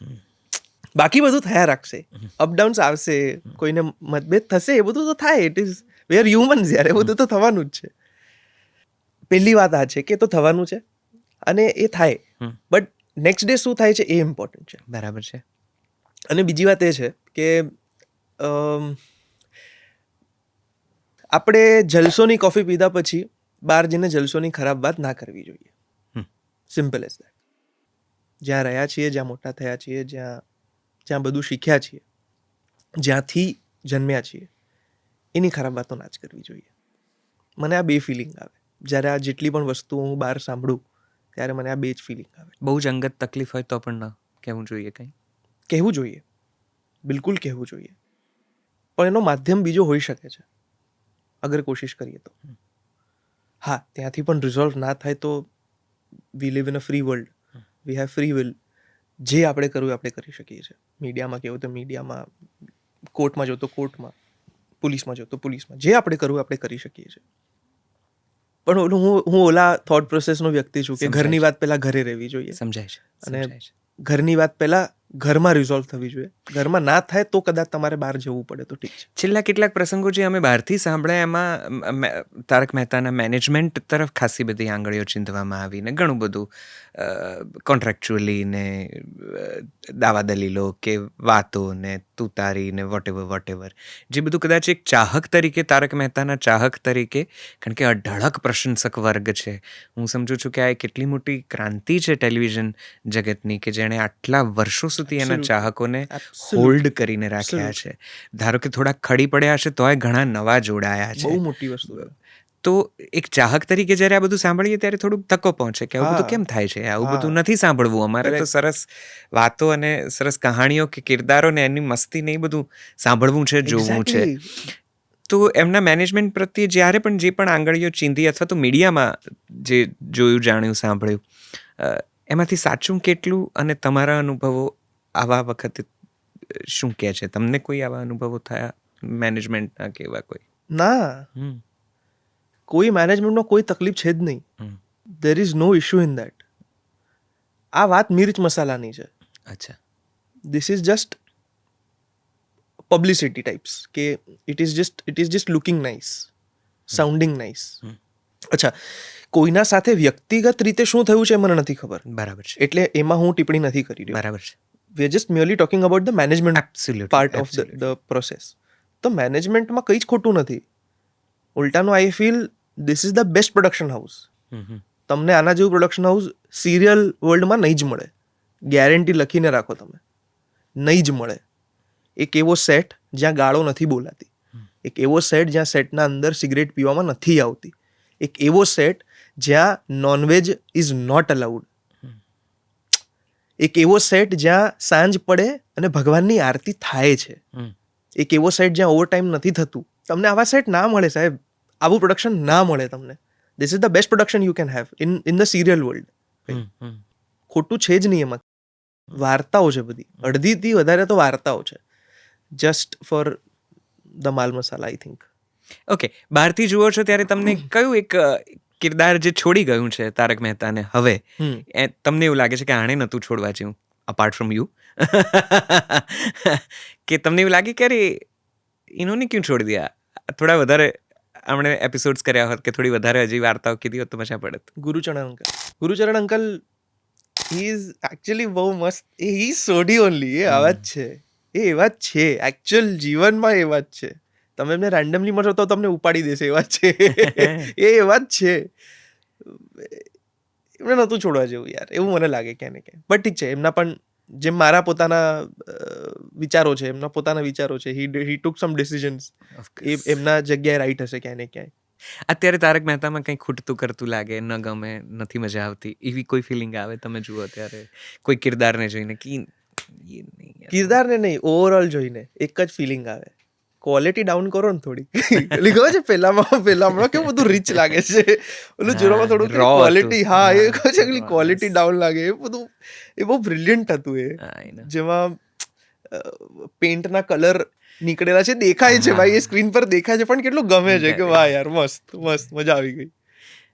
બાકી બધું થયા રાખશે. અપડાઉન્સ આવશે, કોઈને મતભેદ થશે, એ બધું તો થાય. It is we are humans યાર, એ બધું તો થવાનું જ છે. પહેલી વાત આ છે કે તો થવાનું છે અને એ થાય. હમ. બટ નેક્સ્ટ ડે શું થાય છે એ ઇમ્પોર્ટન્ટ છે. બરાબર છે. અને બીજી વાત એ છે કે આપણે જલસોની કોફી પીધા પછી બહાર જઈને જલસોની ખરાબ વાત ના કરવી જોઈએ. હમ. Simple as that. જ્યાં રહ્યા છીએ, જ્યાં મોટા થયા છીએ, જ્યાં બધું શીખ્યા છીએ, જ્યાંથી જન્મ્યા છીએ, એની ખરાબ વાતો ના જ કરવી જોઈએ. મને આ બે ફિલિંગ આવે. જ્યારે આ જેટલી પણ વસ્તુઓ હું બહાર સાંભળું ત્યારે મને આ બે જ ફિલિંગ આવે. બહુ જ અંગત તકલીફ હોય તો પણ ન કહેવું જોઈએ કંઈ. કહેવું જોઈએ, બિલકુલ કહેવું જોઈએ, પણ એનો માધ્યમ બીજો હોઈ શકે છે અગર કોશિશ કરીએ તો. હા, ત્યાંથી પણ રિઝોલ્વ ના થાય તો we live in a free world, we have free will. જે આપણે કરવું આપણે કરી શકીએ છીએ. મીડિયામાં કહેવું તો મીડિયામાં, કોર્ટમાં જો તો કોર્ટમાં, પોલીસમાં જો તો પોલીસમાં, જે આપણે કરવું આપણે કરી શકીએ છીએ. પણ હું ઓલા થોટ પ્રોસેસનો વ્યક્તિ છું કે ઘરની વાત પહેલા ઘરે રહેવી જોઈએ સમજાય છે. અને સમજાય છે. ઘરની વાત પહેલા ઘરમાં રિઝોલ્વ થવી જોઈએ. ઘરમાં ના થાય તો કદાચ તમારે બહાર જવું પડે તો ઠીક છે. છેલ્લા કેટલાક પ્રસંગો જે અમે બહારથી સાંભળ્યા એમાં તારક મહેતાના મેનેજમેન્ટ તરફ ખાસી બધી આંગળીઓ ચીંધવામાં આવી ને ઘણું બધું કોન્ટ્રાક્ચ્યુઅલી ને દાવા દલીલો કે વાતો ને તુતારી ને વોટેવર જે બધું કદાચ એક ચાહક તરીકે, તારક મહેતાના ચાહક તરીકે, કારણ કે અઢળક પ્રશંસક વર્ગ છે, હું સમજુ છું કે આ કેટલી મોટી ક્રાંતિ છે ટેલિવિઝન જગતની કે જેણે આટલા વર્ષો સુધી એના Absolutely. ચાહકોને Absolutely. હોલ્ડ કરીને રાખ્યા Absolutely. છે. ધારો કે થોડા ખડી પડ્યા હશે તોય ઘણા નવા જોડાયા બહુ છે. મોટી વસ્તુ છે. તો એક ચાહક તરીકે જ્યારે આ બધું સાંભળીએ ત્યારે થોડુંક ધક્કો પહોંચે કે આવું બધું હા. કેમ થાય છે, આવું હા. બધું નથી સાંભળવું, અમારે તો Correct. સરસ વાતો અને સરસ કહાણીઓ કે કિરદારો ને એની મસ્તી ને એ બધું સાંભળવું છે, જોવું છે. Exactly. તો એમના મેનેજમેન્ટ પ્રત્યે જ્યારે પણ જે પણ આંગળીઓ ચીંધી અથવા તો મીડિયામાં જે જોયું, જાણ્યું, સાંભળ્યું, એમાંથી સાચું કેટલું અને તમારા અનુભવો આવા વખતે શું કહે છે? તમને કોઈ આવા અનુભવો થયા મેનેજમેન્ટના કે એવા કોઈ? ના, હમ. કોઈ મેનેજમેન્ટમાં કોઈ તકલીફ છે જ નહીં. Hmm. There is no issue in that. આ વાત મિર્ચ મસાલાની છે. અચ્છા. This is just publicity types કે it is just looking nice, sounding nice. Hmm. અચ્છા, કોઈના સાથે વ્યક્તિગત રીતે શું થયું છે મને નથી ખબર, બરાબર છે. એટલે એમાં હું ટિપ્પણી નથી કરી રહ્યો. બરાબર છે. We are just merely talking about the management Absolutely, part of absolutely. the process. તો મેનેજમેન્ટમાં કંઈ જ ખોટું નથી. ઉલટાનું I feel this is the best production house. Hmm, hmm. તમને આના જેવું પ્રોડક્શન હાઉસ સિરિયલ વર્લ્ડમાં નહીં જ મળે. ગેરંટી લખીને રાખો તમે, નહીં જ મળે. એક એવો સેટ જ્યાં ગાળો નથી બોલાતી, એક એવો સેટ જ્યાં સેટના અંદર સિગરેટ પીવામાં નથી આવતી, એક એવો સેટ જ્યાં નોનવેજ ઇઝ નોટ અલાઉડ, એક એવો સેટ જ્યાં સાંજ પડે અને ભગવાનની આરતી થાય છે, હમ. એક એવો સેટ જ્યાં ઓવર ટાઈમ નથી થતું. તમને આવા સેટ ના મળે સાહેબ, આવું પ્રોડક્શન ના મળે તમને. This is the best production you can have in the serial world. Hmm, hmm. ખોટું છે જ નહીં એમાં. વાર્તાઓ છે બધી, અડધીથી વધારે તો વાર્તાઓ છે. જસ્ટ ફોર ધ માલ મસાલા આઈ થિંક. ઓકે, બહારથી જુઓ છો ત્યારે તમને કયું એક કિરદાર જે છોડી ગયું છે તારક મહેતાને હવે, તમને એવું લાગે છે કે આણે નહોતું છોડવા જેવું, અપાર્ટ ફ્રોમ યુ? કે તમને એવું લાગે કે અરે ઇન્હોને ક્યું છોડ દિયા, થોડા વધારે આપણે એપિસોડ્સ કર્યા હોત કે થોડી વધારે હજી વાર્તાઓ કીધી હોત તો મજા પડત. Gurucharan uncle he is actually બહુ મસ્ત. He is Sodhi only. એ આવા જ છે, એ એવા જ છે, એકચ્યુઅલ જીવનમાં એવા જ છે. તમે એમને રેન્ડમલી મળો તો તમને ઉપાડી દેશે એવા જ છે. એ એવા જ છે. એમને નહોતું છોડવા જેવું યાર, એવું મને લાગે ક્યાં ને ક્યાં. બટ ઠીક છે, એમના પણ જેમ મારા પોતાના વિચારો છે, એમના પોતાના વિચારો છે. હી ટુક સમ ડિસિઝન્સ. એમના જગ્યાએ રાઈટ હશે ક્યાંય ને ક્યાંય. અત્યારે તારક મહેતામાં કંઈ ખૂટતું કરતું લાગે, ન ગમે, નથી મજા આવતી, એવી કોઈ ફિલિંગ આવે તમે જુઓ ત્યારે કોઈ કિરદારને જોઈને કે ये नहीं यार. કિરદારને નહીં, ઓવરઓલ જોઈને એક જ ફિલિંગ આવે, ક્વોલિટી ડાઉન કરો ને થોડી. એટલે ખબર છે પહેલામાં કેવું બધું રીચ લાગે છે, ઓલું જોવામાં થોડું raw ક્વોલિટી, હતું. હા એ હા, કહે છે rawness. ક્વોલિટી ડાઉન લાગે, એ બધું એ બહુ બ્રિલિયન્ટ હતું એ, I know. જેમાં પેઇન્ટના કલર નીકળેલા છે, દેખાય છે ભાઈ, એ સ્ક્રીન પર દેખાય છે, પણ કેટલું ગમે છે કે વાહ યાર મસ્ત મસ્ત, મજા આવી ગઈ.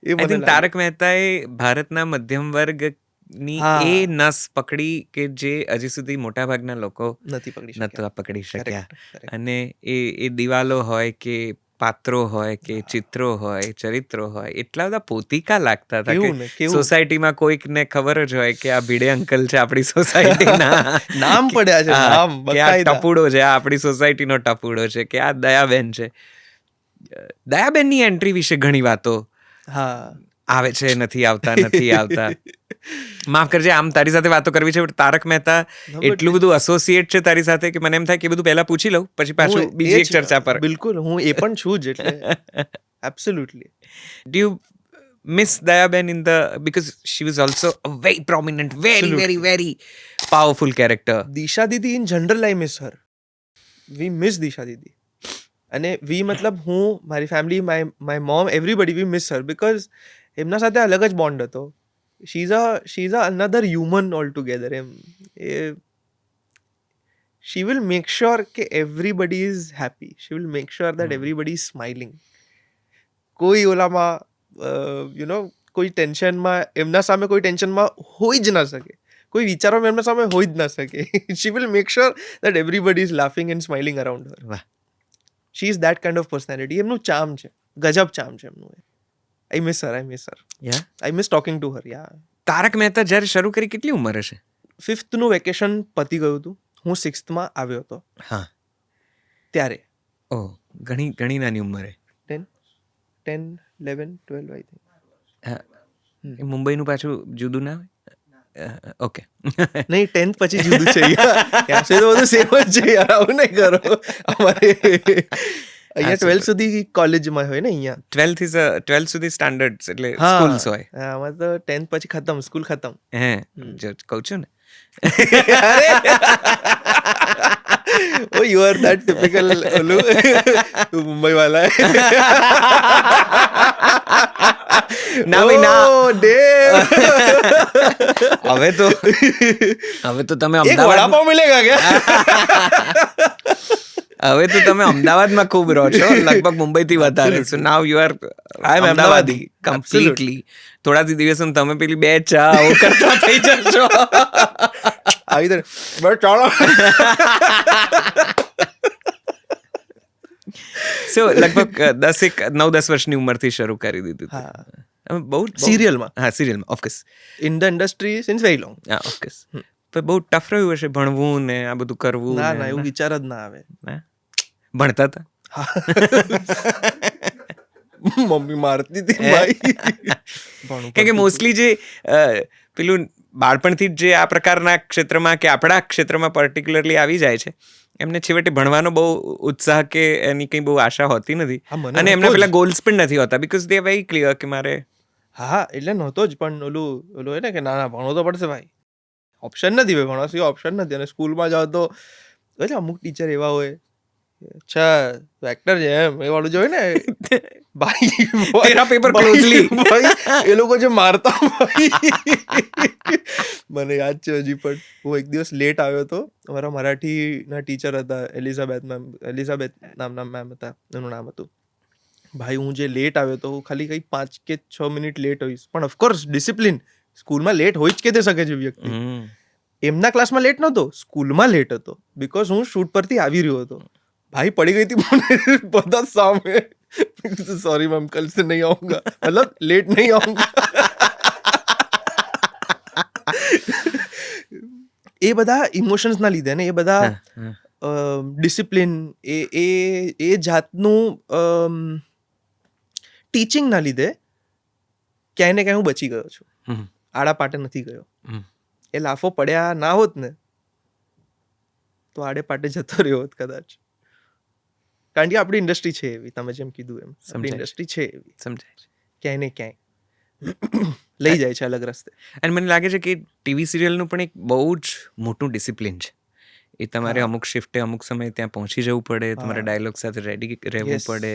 એ આઈ મને થિંક લાગે. તારક મહેતાએ ભારતના મધ્યમ વર્ગની હા. એ નસ પકડી કે જે હજી સુધી મોટાભાગના લોકો નથી પકડી શક્યા. નહોતા પકડી શક્યા. Correct, correct. અને એ દિવાલો હોય કે પાત્રો હોય કે ચિત્રો હોય, ચરિત્રો હોય, એટલા બધા પોતિકા લાગતા હતા કે કેવું ને કેવું સોસાયટીમાં કોઈકને ખબર જ હોય કે આ ભીડે અંકલ છે આપણી સોસાયટીના. નામ પડ્યા છે, હા, નામ કે આ બકાયદા. ટપુડો છે, આ આપણી સોસાયટીનો ટપુડો છે, કે આ દયાબેન છે. દયાબેનની એન્ટ્રી વિશે ઘણી વાતો હા. આવે છે, નથી આવતા. માફ કરજે, આમ તારી સાથે વાતો કરવી છે, but તારક મહેતા એટલું બધું એસોસિએટ છે તારી સાથે કે મને એમ થાય કે એ બધું પહેલા પૂછી લઉં, પછી પાછું હું બીજી એ એક જ, ચર્ચા પર. બિલકુલ હું એ પણ છું જ, એટલે absolutely. Do you miss Dayaben in the, because she was also a very prominent, very powerful character. Disha Didi in general I miss her. We miss Disha દીદી. અને વી મતલબ હું, મારી family, my mom, everybody, we miss her, because એમના સાથે અલગ જ bond હતો. She is a another human all together. એમ એ she will make sure કે everybody is happy. She will make sure that everybody is smiling. કોઈ ઓલામાં કોઈ ટેન્શનમાં, એમના સામે કોઈ ટેન્શનમાં હોઈ જ ના શકે, કોઈ વિચારોમાં એમના સામે હોઈ જ ના શકે. She will make sure that everybody is laughing and smiling around her. વાહ. She is that kind of personality. એમનું ચામ છે, ગજબ ચામ છે એમનું. I miss her. Yeah. I miss talking to her. Yeah. Tarak Mehta જ્યારે શરૂ કરી કેટલી ઉંમર હશે? 5th નું વેકેશન પતી ગયું હતું, હું 6th માં આવ્યો હતો હા. ત્યારે. ઓહ, ઘણી નાની ઉંમરે. 10, 11, 12 I think. એ મુંબઈનું પાછું જુદું ના હોય? ઓકે. નહીં, 10th પછી જુદું છે યાર. તો બધું સેમ જ છે યાર, આવું નહીં કરો. અમારે અહીંયા 12 સુધી કોલેજમાં હોય ને અહીંયા. 12th સુધી સ્ટાન્ડર્ડ્સ એટલે હા, સ્કૂલ્સ હોય. અમારે તો 10th પછી ખતમ, સ્કૂલ ખતમ. હે, જો કહું છું ને. Oh, you are that typical ઓલું મુંબઈ વાલા. ના ભાઈ ના. Oh, damn. હવે તો તમે એક અમદાવાદ, વડાપાવ મિલેગા ક્યા? હવે તો તમે અમદાવાદમાં ખૂબ રહો છો, લગભગ મુંબઈથી વધારે. સો now you are am Amdavadi Ahmedabadi. Completely. થોડાથી દિવસમાં તમે પેલી 2 ચા કરતા થઈ જશો. આવી તો બસ ચાલો. સો લગભગ 9-10 વર્ષની ઉંમરથી શરૂ કરી દીધું હતું. હા. બહુ સિરિયલમાં. હા, સિરિયલમાં of course. In the industry since very long. હા, ઓફકોર્સ. પણ બહુ ટફ રહ્યું હશે ભણવું ને આ બધું કરવું. ના ને ના, એવું વિચાર જ ના આવે. ના? ભણતા હતા? મમ્મી મારતી હતી ભાઈ. કારણ કે મોસ્ટલી જે પેલું બાળપણથી જ જે આ પ્રકારના ક્ષેત્રમાં કે આપણા ક્ષેત્રમાં પર્ટિક્યુલરલી આવી જાય છે, એમને છેવટે ભણવાનો બહુ ઉત્સાહ કે એની કંઈ બહુ આશા હોતી નથી. અને એમના પેલા ગોલ્સ પણ નથી હોતા, બીકોઝ દે વેરી ક્લિયર કે મારે. હા, એટલે નહોતો જ, પણ ઓલું હોય ને કે ના ભણવો તો પડશે ભાઈ, ઓપ્શન નથી ભાઈ, ભણવા સિવાય ઓપ્શન નથી. અને સ્કૂલમાં જાઓ તો અમુક ટીચર એવા હોય, અચ્છા તું એક્ટર છે એમ, એ વાળું જો હોય ને ભાઈ, તેરા પેપર ક્લોઝલી ભાઈ એ લોકો જે મારતા ભાઈ. મને યાદ છે હજી પણ, હું એક દિવસ લેટ આવ્યો હતો. અમારા મરાઠીના ટીચર હતા, એલિઝાબેથ નામના મેમ હતા, એનું નામ હતું. ભાઈ હું જે લેટ આવ્યો હતો, હું ખાલી કંઈક 5 કે 6 મિનિટ લેટ હોઈશ, પણ ઓફકોર્સ ડિસિપ્લિન, સ્કૂલમાં લેટ હોઈ જ કે દે શકે છે વ્યક્તિ. એમના ક્લાસમાં લેટ નહોતો, સ્કૂલમાં લેટ હતો, બિકોઝ હું શૂટ પરથી આવી રહ્યો હતો. ભાઈ પડી ગઈ હતી મને બધા સામે. सॉरी मैम, कल से नहीं आऊंगा, मतलब लेट नहीं आऊंगा. એ બધા ઇમોશન્સ ના લીધે ને, એ બધા ડિસિપ્લિન, એ જાતનું ટીચિંગ ના લીધે ક્યાંય ને ક્યાંય હું બચી ગયો છું. આડા પાટે નથી ગયો. એ લાફો પડ્યા ના હોત ને તો આડે પાટે જતો રહ્યો હોત કદાચ. કારણ કે આપણી ઇન્ડસ્ટ્રી છે એવી, તમે જેમ કીધું એમ આપણી સમજાય છે. ઇન્ડસ્ટ્રી છે એવી, સમજાય છે. ક્યાંય ને ક્યાંય લઈ જાય છે અલગ રસ્તે. અને મને લાગે છે કે ટીવી સિરિયલનું પણ એક બહુ જ મોટું ડિસિપ્લિન છે. એ તમારે હા અમુક શિફ્ટે અમુક સમયે ત્યાં પહોંચી જવું પડે, તમારે હા ડાયલોગ સાથે રેડી રહેવું યસ પડે,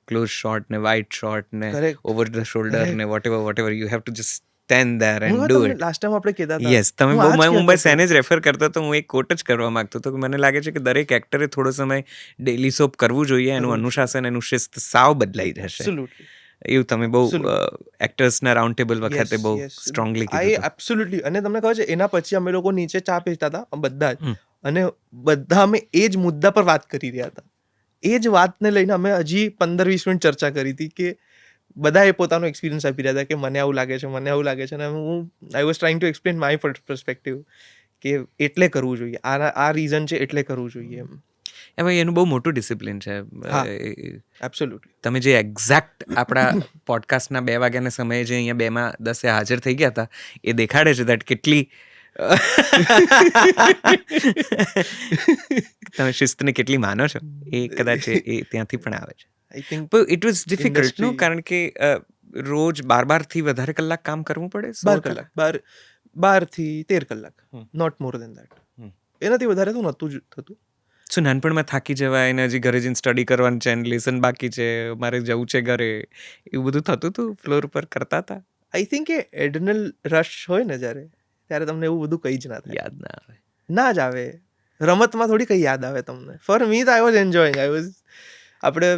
ક્લોઝ શોટ ને વાઇડ શોટ ને correct over the shoulder correct. ને whatever you have to just stand there હું એન્ડ ડુ તમને ઇટ. લાસ્ટ ટાઈમ આપણે કહેતા હતા, યસ, તમે હું બહુ આ જ હું કહેતો બસ હતો. એને જ રેફર કરતો તો હું એક કોટ જ કરવા માંગતો હતો કે મને લાગે છે કે દરેક એક્ટરે થોડો સમય ડેલી સોપ કરવું જોઈએ, એનું કરવું જોઈએ. અનુશાસન એનું શિસ્ત સાવ બદલાઈ જશે. એબ્સોલ્યુટલી એવું તમે બહુ એબ્સોલ્યુટલી. એક્ટર્સના રાઉન્ડ ટેબલ યસ વખતે બહુ યસ સ્ટ્રોંગલી આઈ કીધું હતું. એબ્સોલ્યુટલી. અને તમને ખબર છે એના પછી અમે લોકો નીચે ચા પીતા હતા બધા જ, હમ. અને બધા અમે એ જ મુદ્દા પર વાત કરી રહ્યા હતા. એ જ વાતને લઈને અમે હજી 15-20 મિનિટ ચર્ચા કરી હતી કે બધાએ પોતાનો એક્સપિરિયન્સ આપી રહ્યા હતા કે મને આવું લાગે છે, મને આવું લાગે છે, અને હું I was trying to explain my perspective કે એટલે કરવું જોઈએ, આ રીઝન છે એટલે કરવું જોઈએ એમ. એમાં એનું બહુ મોટું ડિસિપ્લિન છે. હા એ- એબ્સોલ્યુટલી. તમે જે એક્ઝેક્ટ આપણા પોડકાસ્ટના 2 વાગ્યાના સમયે જે અહીંયા 2:10 હાજર થઈ ગયા હતા, એ દેખાડે છે દેટ કેટલી તમે શિસ્તને કેટલી માનો છો. એ કદાચ એ ત્યાંથી પણ આવે છે. આઈ થિંક પણ it was difficult no, industry કારણ કે રોજ 12 થી વધારે કલાક કામ કરવું પડે. 12 કલાક 12 થી 13 કલાક, હમ. Not more then that. હમ. એનાથી વધારે તો નહોતું જ થતું. શું નાનપણમાં થાકી જવાય ને હજી ઘરે જઈને સ્ટડી કરવાનું છે, લેસન બાકી છે, મારે જવું છે ઘરે, એવું બધું થતું હતું ફ્લોર પર કરતા હતા? આઈ થિંક એ એડનલ રશ હોય ને જ્યારે, ત્યારે તમને એવું બધું કંઈ જ ના થાય. યાદ ના આવે. ના જ આવે. રમતમાં થોડી કંઈ યાદ આવે તમને. ફોર મી તો આઈ વોઝ એન્જોયિંગ. આપણે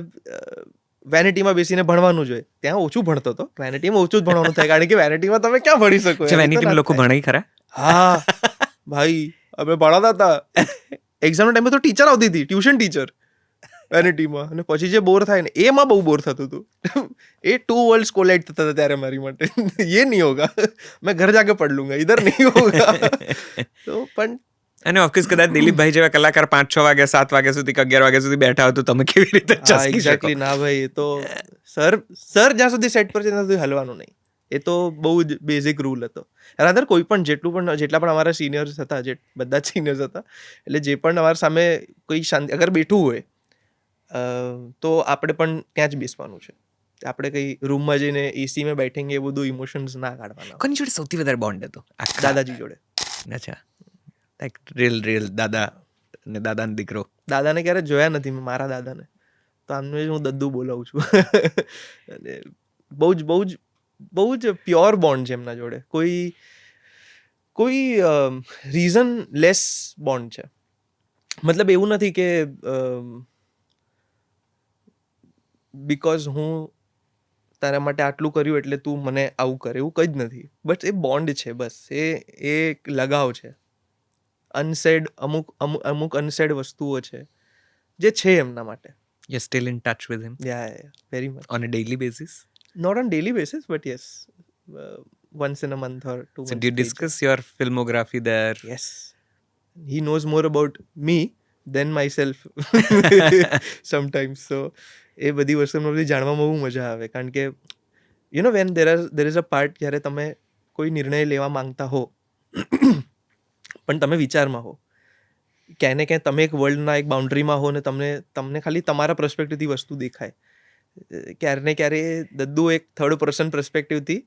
વેનિટીમાં બેસીને ભણવાનું જોઈએ, ત્યાં ઓછું ભણતો હતો. વેનિટીમાં ઓછું જ ભણવાનું થાય, કારણ કે વેનિટીમાં તમે ક્યાં ભણી શકો? છે એમ તો વેનિટીમાં ના જ લોકો થાય. ભણાઈ ખરા? હા ભાઈ, અમે ભણાતા હતા. એક્ઝામના ટાઈમે તો ટીચર આવતી હતી, ટ્યુશન ટીચર વેનિટીમાં, અને પછી જે બોર થાય ને એમાં બહુ બોર થતું હતું. એ 2 વર્લ્ડ્સ કોલાઇડ થતા હતા ત્યારે મારી માટે. ये नहीं होगा, मैं घर जाके पढ़ लूंगा, इधर नहीं होगा. તો પણ અને ઓફિસ કદાચ દિલીપભાઈ જેવા કલાકાર 5-6 વાગ્યા 7 વાગ્યા સુધી કે 11 વાગ્યા સુધી બેઠા હોય તો તમે કેવી રીતે હા ચસકી શકો? એક્ઝેક્ટલી. ના ભાઈ, એ તો સર જ્યાં સુધી સેટ પર છે ત્યાં સુધી હલવાનું નહીં. એ તો બહુ જ બેઝિક રૂલ હતો. રાધર કોઈ પણ જેટલા પણ અમારા સિનિયર્સ હતા, જે બધા જ સિનિયર્સ હતા, એટલે જે પણ અમારા સામે કોઈ શાંતિ અગર બેઠું હોય તો આપણે પણ ત્યાં જ બેસવાનું છે. આપણે કંઈ રૂમમાં જઈને એસીમાં બેઠેંગે એ બધું ઇમોશન્સ ના કાઢવાના. કોની જોડે સૌથી વધારે બોન્ડ હતો આખા? દાદાજી જોડે. અચ્છા, લાઈક રિયલ દાદા ને દાદાનો દીકરો. દાદાને ક્યારે જોયા નથી મેં, મારા દાદાને. તો આમને જ હું દદ્દુ બોલાવું છું. અને બહુ જ પ્યોર બોન્ડ છે એમના જોડે. કોઈ રીઝન લેસ બોન્ડ છે. મતલબ એવું નથી કે બિકોઝ હું તારા માટે આટલું કર્યું એટલે તું મને આવું કરે, એવું કંઈ જ નથી. બટ એ બોન્ડ છે, બસ એ એક લગાવ છે. અનસેડ અમુક અનસેડ વસ્તુઓ છે જે છે એમના માટે. You still in touch with him yeah very much. On a daily basis? Not on daily basis, but yes, once in a month or 2 So months. do you discuss your filmography there? Yes, he knows more about me than myself sometimes. So એ બધી વસ્તુમાં બધી જાણવામાં બહુ મજા આવે, કારણ કે you know van there is a part જ્યારે તમે કોઈ નિર્ણય લેવા માંગતા હો પણ તમે વિચારમાં હો, ક્યાંય ને ક્યાંય તમે એક વર્લ્ડના એક બાઉન્ડ્રીમાં હો ને તમને ખાલી તમારા પર્સપેક્ટિવથી વસ્તુ દેખાય. ક્યારે ને ક્યારે દદ્દુ એક થર્ડ પર્સન પર્સપેક્ટિવથી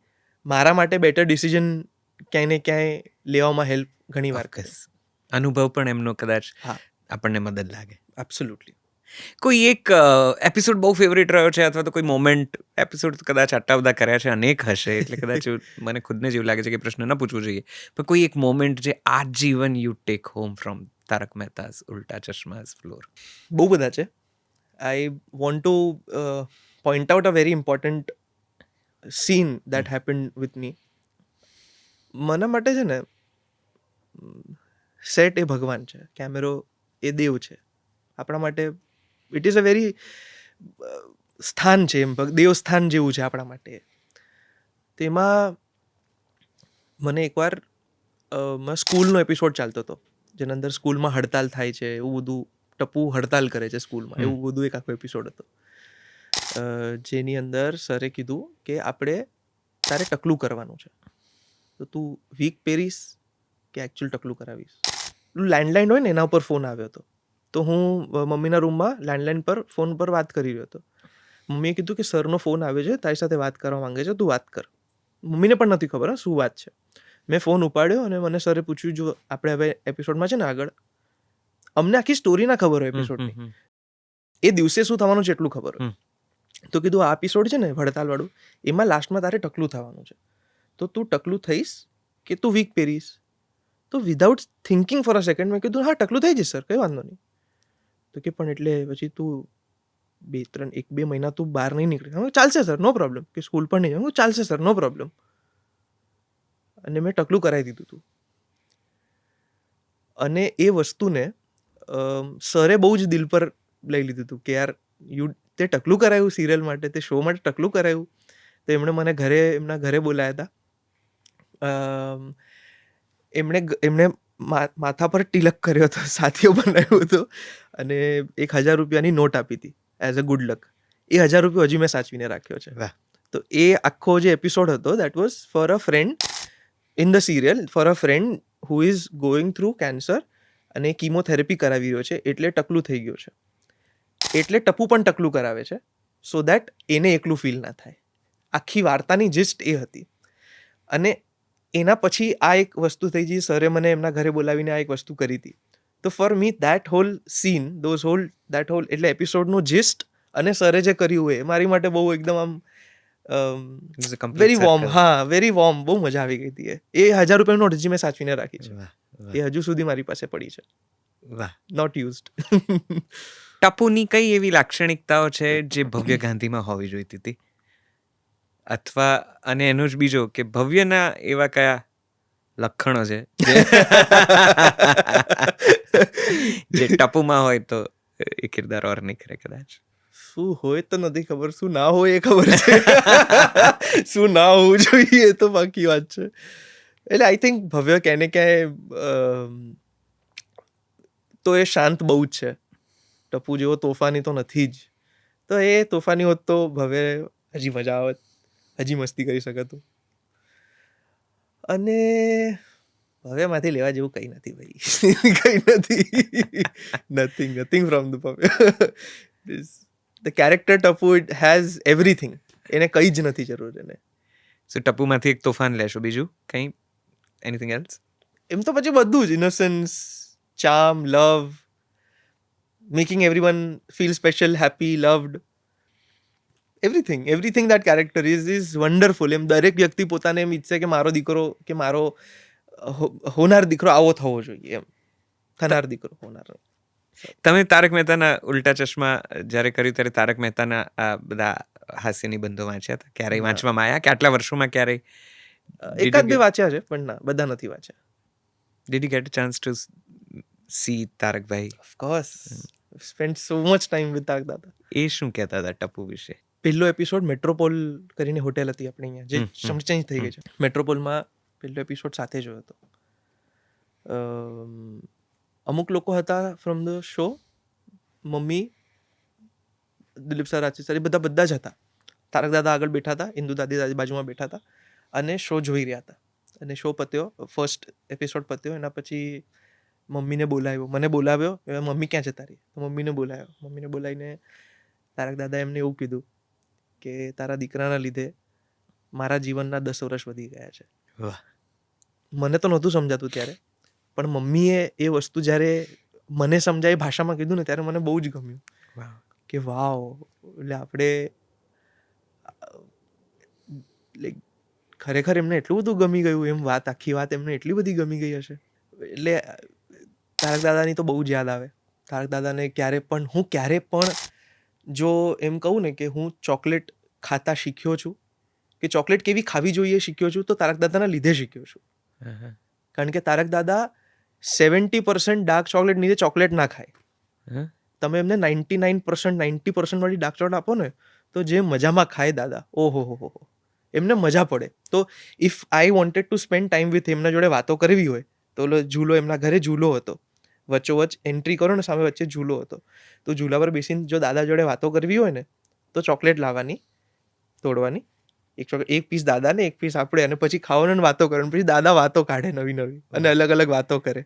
મારા માટે બેટર ડિસિઝન ક્યાંય ને ક્યાંય લેવામાં હેલ્પ ઘણી વાર કરે. અનુભવ પણ એમનો કદાચ હા આપણને મદદ લાગે. એબ્સોલ્યુટલી. કોઈ એક એપિસોડ બહુ ફેવરેટ રહ્યો છે, અથવા તો કોઈ મોમેન્ટ? એપિસોડ કદાચ આટલા બધા કર્યા છે, અનેક હશે, એટલે કદાચ મને ખુદને જ એવું લાગે છે કે પ્રશ્ન ન પૂછવો જોઈએ, પણ કોઈ એક મોમેન્ટ જે આજીવન you take home from Tarak Mehta's Ooltah Chashmah's floor? બહુ બધા છે. I want to point out a very important scene that happened with me. મને માટે છે ને, સેટ એ ભગવાન છે, કેમેરો એ દેવ છે. આપણા માટે ઇટ ઇઝ અ વેરી સ્થાન છે, એમ દેવસ્થાન જેવું છે આપણા માટે. તેમાં મને એકવાર સ્કૂલનો એપિસોડ ચાલતો હતો, જેના અંદર સ્કૂલમાં હડતાલ થાય છે, એવું બધું. ટપુ હડતાલ કરે છે સ્કૂલમાં, એવું બધું એક આખો એપિસોડ હતો. જેની અંદર સરે કીધું કે આપણે તારે ટકલું કરવાનું છે, તો તું વીક પહેરીશ કે એકચ્યુઅલ ટકલું કરાવીશ. લેન્ડલાઇન હોય ને એના ઉપર ફોન આવ્યો હતો. તો હું મમ્મીના રૂમમાં લેન્ડલાઇન પર ફોન પર વાત કરી રહ્યો હતો. મમ્મીએ કીધું કે સરનો ફોન આવે છે, તારી સાથે વાત કરવા માંગે છે, તું વાત કર. મમ્મીને પણ નથી ખબર શું વાત છે. મેં ફોન ઉપાડ્યો અને મને સરે પૂછ્યું, જો આપણે હવે એપિસોડમાં છે ને આગળ અમને આખી સ્ટોરી ના ખબર હોય એપિસોડની, એ દિવસે શું થવાનું છે એટલું ખબર હોય. તો કીધું આ એપિસોડ છે ને વડતાલવાળું, એમાં લાસ્ટમાં તારે ટકલું થવાનું છે, તો તું ટકલું થઈશ કે તું વીક પહેરીશ. તો without thinking for a second મેં કીધું હા ટકલું થઈ જશે સર, કંઈ વાંધો નહીં. તો કે પણ એટલે પછી તું 1-2 મહિના તું બહાર નહીં નીકળે. ચાલશે સર, નો પ્રોબ્લેમ. કે સ્કૂલ પણ નહીં જાઉં, ચાલશે સર, નો પ્રોબ્લેમ. અને મેં ટકલું કરાવી દીધું હતું. અને એ વસ્તુને સરે બહુ જ દિલ પર લઈ લીધું હતું કે યાર તે ટકલું કરાવ્યું સિરિયલ માટે, તે શો માટે ટકલું કરાવ્યું. તો એમણે મને એમના ઘરે બોલાયા હતા. એમણે માથા પર તિલક કર્યો હતો, સાથીઓ બનાવ્યો હતો અને 1,000 રૂપિયાની નોટ આપી હતી એઝ અ ગુડ લક. એ 1,000 રૂપિયા હજી મેં સાચવીને રાખ્યો છે. તો એ આખો જે એપિસોડ હતો that was for a friend in the serial, for a friend who is going through cancer અને કીમોથેરાપી કરાવી રહ્યો છે, એટલે ટકલું થઈ ગયો છે. એટલે ટપુ પણ ટકલું કરાવે છે સો દેટ એને એકલું ફીલ ના થાય. આખી વાર્તાની જીસ્ટ એ હતી. અને એના પછી આ એક વસ્તુ થઈ ગઈ, સરે મને એમના ઘરે બોલાવીને આ એક વસ્તુ કરી હતી. તો for me that whole scene, that whole એટલે એપિસોડનું જીસ્ટ અને સરે જે કર્યું હોય એ મારી માટે બહુ એકદમ આમ વેરી વોર્મ, હા વેરી વોર્મ, બહુ મજા આવી ગઈ હતી. એ 1,000 રૂપિયાની નોટ હજી મેં સાચવીને રાખી છે. એ હજુ સુધી મારી પાસે પડી છે, નોટ યુઝડ. ટપુની કઈ એવી લાક્ષણિકતાઓ છે જે ભવ્ય ગાંધીમાં હોવી જોઈતી હતી? અથવા અને એનો જ બીજો કે ભવ્યના એવા કયા લક્ષણો છે જે ટપુમાં હોય તો એ કિરદાર ઓર નીકળે કદાચ? શું હોય તો નથી ખબર, શું ના હોય એ ખબર છે. શું ના હોવું જોઈએ એ તો બાકી વાત છે. એટલે આઈ થિંક ભવ્ય ક્યાંય ને ક્યાંય તો એ શાંત બહુ જ છે. ટપુ જેવો તોફાની તો નથી જ. તો એ તોફાની હોત તો ભવ્ય હજી મજા આવત, હજી મસ્તી કરી શકતું. અને ભવ્યમાંથી લેવા જેવું કંઈ નથી ભાઈ, કંઈ નથી. નથિંગ ફ્રોમ ધ ભવ્ય. The character Tapu it has everything. એને કંઈ જ નથી જરૂર એને. સો ટપુમાંથી એક તોફાન લેશો, બીજું કંઈ એનીથિંગ એલ્સ? એમ તો પછી બધું જ, innocence, charm, love, making everyone feel special, happy, loved, everything that character is wonderful. એમ દરેક વ્યક્તિ પોતાને એમ ઈચ્છે કે મારો દીકરો કે મારો હોનાર દીકરો આવો થવો જોઈએ, એમ થનાર દીકરો હોનાર. તમે તારક મહેતાના ઉલ્ટા ચશ્મા જ્યારે કર્યું ત્યારે તારક મહેતાના આ બધા હાસ્ય નિબંધો વાંચ્યા હતા? ક્યારેય વાંચવામાં આવ્યા કે આટલા વર્ષોમાં ક્યારેય? એકાદ બે વાંચ્યા છે પણ ના, બધા નથી વાંચ્યા. Did you get a chance to see Tarakbhai? Of course, spent so much time with Tarak દાદા. એ શું કહેતા હતા ટપુ વિશે? પહેલો એપિસોડ મેટ્રોપોલ કરીને હોટેલ હતી આપણે અહીંયા, જે ચેન્જ થઈ ગઈ છે. મેટ્રોપોલમાં પહેલો એપિસોડ સાથે જોયો હતો. અમુક લોકો હતા ફ્રોમ ધ શો, મમ્મી, દિલીપ સર, આચી સર, બધા જ હતા. તારક દાદા આગળ બેઠા હતા, ઇન્દુ દાદી બાજુમાં બેઠા હતા અને શો જોઈ રહ્યા હતા. અને શો પત્યો, ફર્સ્ટ એપિસોડ પત્યો, એના પછી મમ્મીને બોલાવ્યો, મને બોલાવ્યો. મમ્મી ક્યાં જતા રહી? તો મમ્મીને બોલાવ્યો. મમ્મીને બોલાવીને તારક દાદા એમને એવું કીધું કે તારા દીકરાના લીધે મારા જીવનના 10 વર્ષ વધી ગયા છે. મને તો નહોતું સમજાતું ત્યારે, પણ મમ્મીએ એ વસ્તુ જ્યારે મને સમજાય ભાષામાં કીધું ને ત્યારે મને બહુ જ ગમ્યું કે વાવ, એટલે આપણે ખરેખર એમને એટલું બધું ગમી ગયું, એમ વાત, આખી વાત એમને એટલી બધી ગમી ગઈ હશે. એટલે તારક દાદાની તો બહુ જ યાદ આવે. તારક દાદાને ક્યારે પણ જો એમ કહું ને કે હું ચોકલેટ ખાતા શીખ્યો છું, કે ચોકલેટ કેવી ખાવી જોઈએ શીખ્યો છું, તો તારક દાદાના લીધે શીખ્યો છું. કારણ કે તારક દાદા 70% ડાર્ક ચોકલેટ નીચે ચોકલેટ ના ખાય. તમે એમને 99%, 90% વાળી ડાર્ક ચોકલેટ આપો ને તો જે મજામાં ખાય દાદા, ઓહો હો, એમને મજા પડે. તો if I wanted to spend time with એમના જોડે વાતો કરવી હોય તો ઝૂલો, એમના ઘરે ઝૂલો હતો, વચ્ચોવચ્ચ એન્ટ્રી કરો ને સામે વચ્ચે ઝૂલો હતો. તો ઝૂલા પર બેસીને જો દાદા જોડે વાતો કરવી હોય ને તો ચોકલેટ લાવવાની, તોડવાની, એક પીસ દાદાને, એક પીસ આપણે, અને પછી ખાવાનું વાતો કરવાની. પછી દાદા વાતો કાઢે નવી અને અલગ અલગ વાતો કરે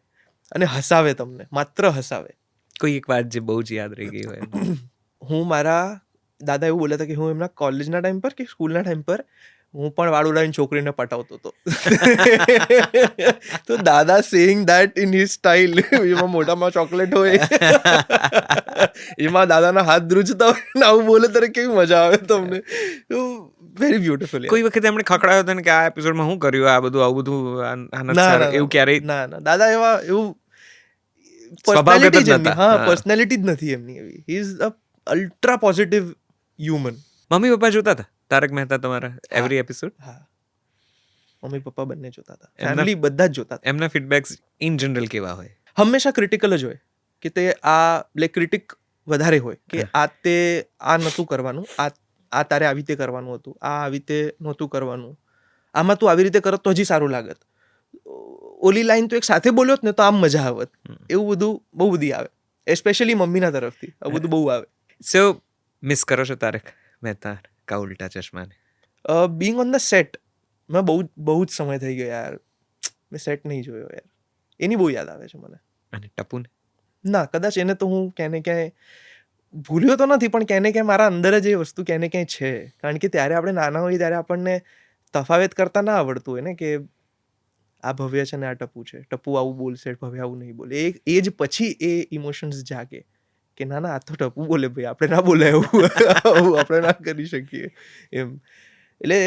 અને હસાવે, તમને માત્ર હસાવે. કોઈ એક વાત જે બહુ જ યાદ રહી ગઈ હોય એમ. હું મારા દાદા એવું બોલ્યા હતા કે હું એમના કોલેજના ટાઈમ પર કે સ્કૂલના ટાઈમ પર હું પણ વાળ ઉડાવીને છોકરીને પટાવતો હતો. તો દાદા saying that in his style, એમાં મોઢામાં ચોકલેટ હોય, એમાં દાદાના હાથ ધ્રુજતા હોય ને આવું બોલે ત્યારે કેવી મજા આવે તમને. Very beautiful. કોઈ વખતે એમણે ખખડાયો હતો ને કે આ એપિસોડમાં શું કર્યું, આ બધું આવું બધું આનંદ ના સર, ના એવું ક્યારેય ના દાદા એવા એવું સ્વભાવગત જ પર્સનાલિટી જ એમની, નહોતા. હા હા. પર્સનાલિટી જ નથી એમની એવી. He is a ultra positive human. Mummy papa જોતા હતા તારક મહેતા તમારા એવરી એપિસોડ? હા, મમ્મી પપ્પા બંને જોતા હતા, એમના- ફેમિલી બધા જ જોતા હતા. એમના ફીડબેક્સ ઇન જનરલ કેવા હોય? હંમેશા ક્રિટિકલ જ હોય કે તે આ ક્રિટિક વધારે હોય કે આ નહોતું કરવાનું, આ તારે આવી રીતે કરવાનું હતું, આ આવી રીતે નહોતું કરવાનું, આમાં તું આવી રીતે કરત તો હજી સારું લાગત, ઓલી લાઈન તો એક સાથે બોલ્યો જ ને તો આમ મજા આવત. એવું બધું બહુ બધી આવે, એસ્પેશિયલી મમ્મીના તરફથી આવું બધું બહુ આવે. સો મિસ કરો છો તારક મહેતા કા ઉલ્ટા ચશ્માને? બિંગ ઓન ધ સેટ મેં બહુ જ સમય થઈ ગયો યાર, મેં સેટ નહીં જોયો યાર, એની બહુ યાદ આવે છે મને. અને ટપુને? ના, કદાચ એને તો હું ક્યાંય ને ક્યાંય ભૂલ્યો તો નથી, પણ ક્યાંય ને ક્યાંય મારા અંદર જ એ વસ્તુ ક્યાંય ને ક્યાંય છે. કારણ કે ત્યારે આપણે નાના હોઈએ ત્યારે આપણને તફાવત કરતા ના આવડતું હોય ને કે આ ભવ્ય છે ને આ ટપુ છે, ટપુ આવું બોલશે, ભવ્ય આવું નહીં બોલે. એ જ પછી એ ઇમોશન્સ જાગે કે ના આ તો ટપુ બોલે ભાઈ, આપણે ના બોલે એવું, આવું આપણે ના કરી શકીએ એમ. એટલે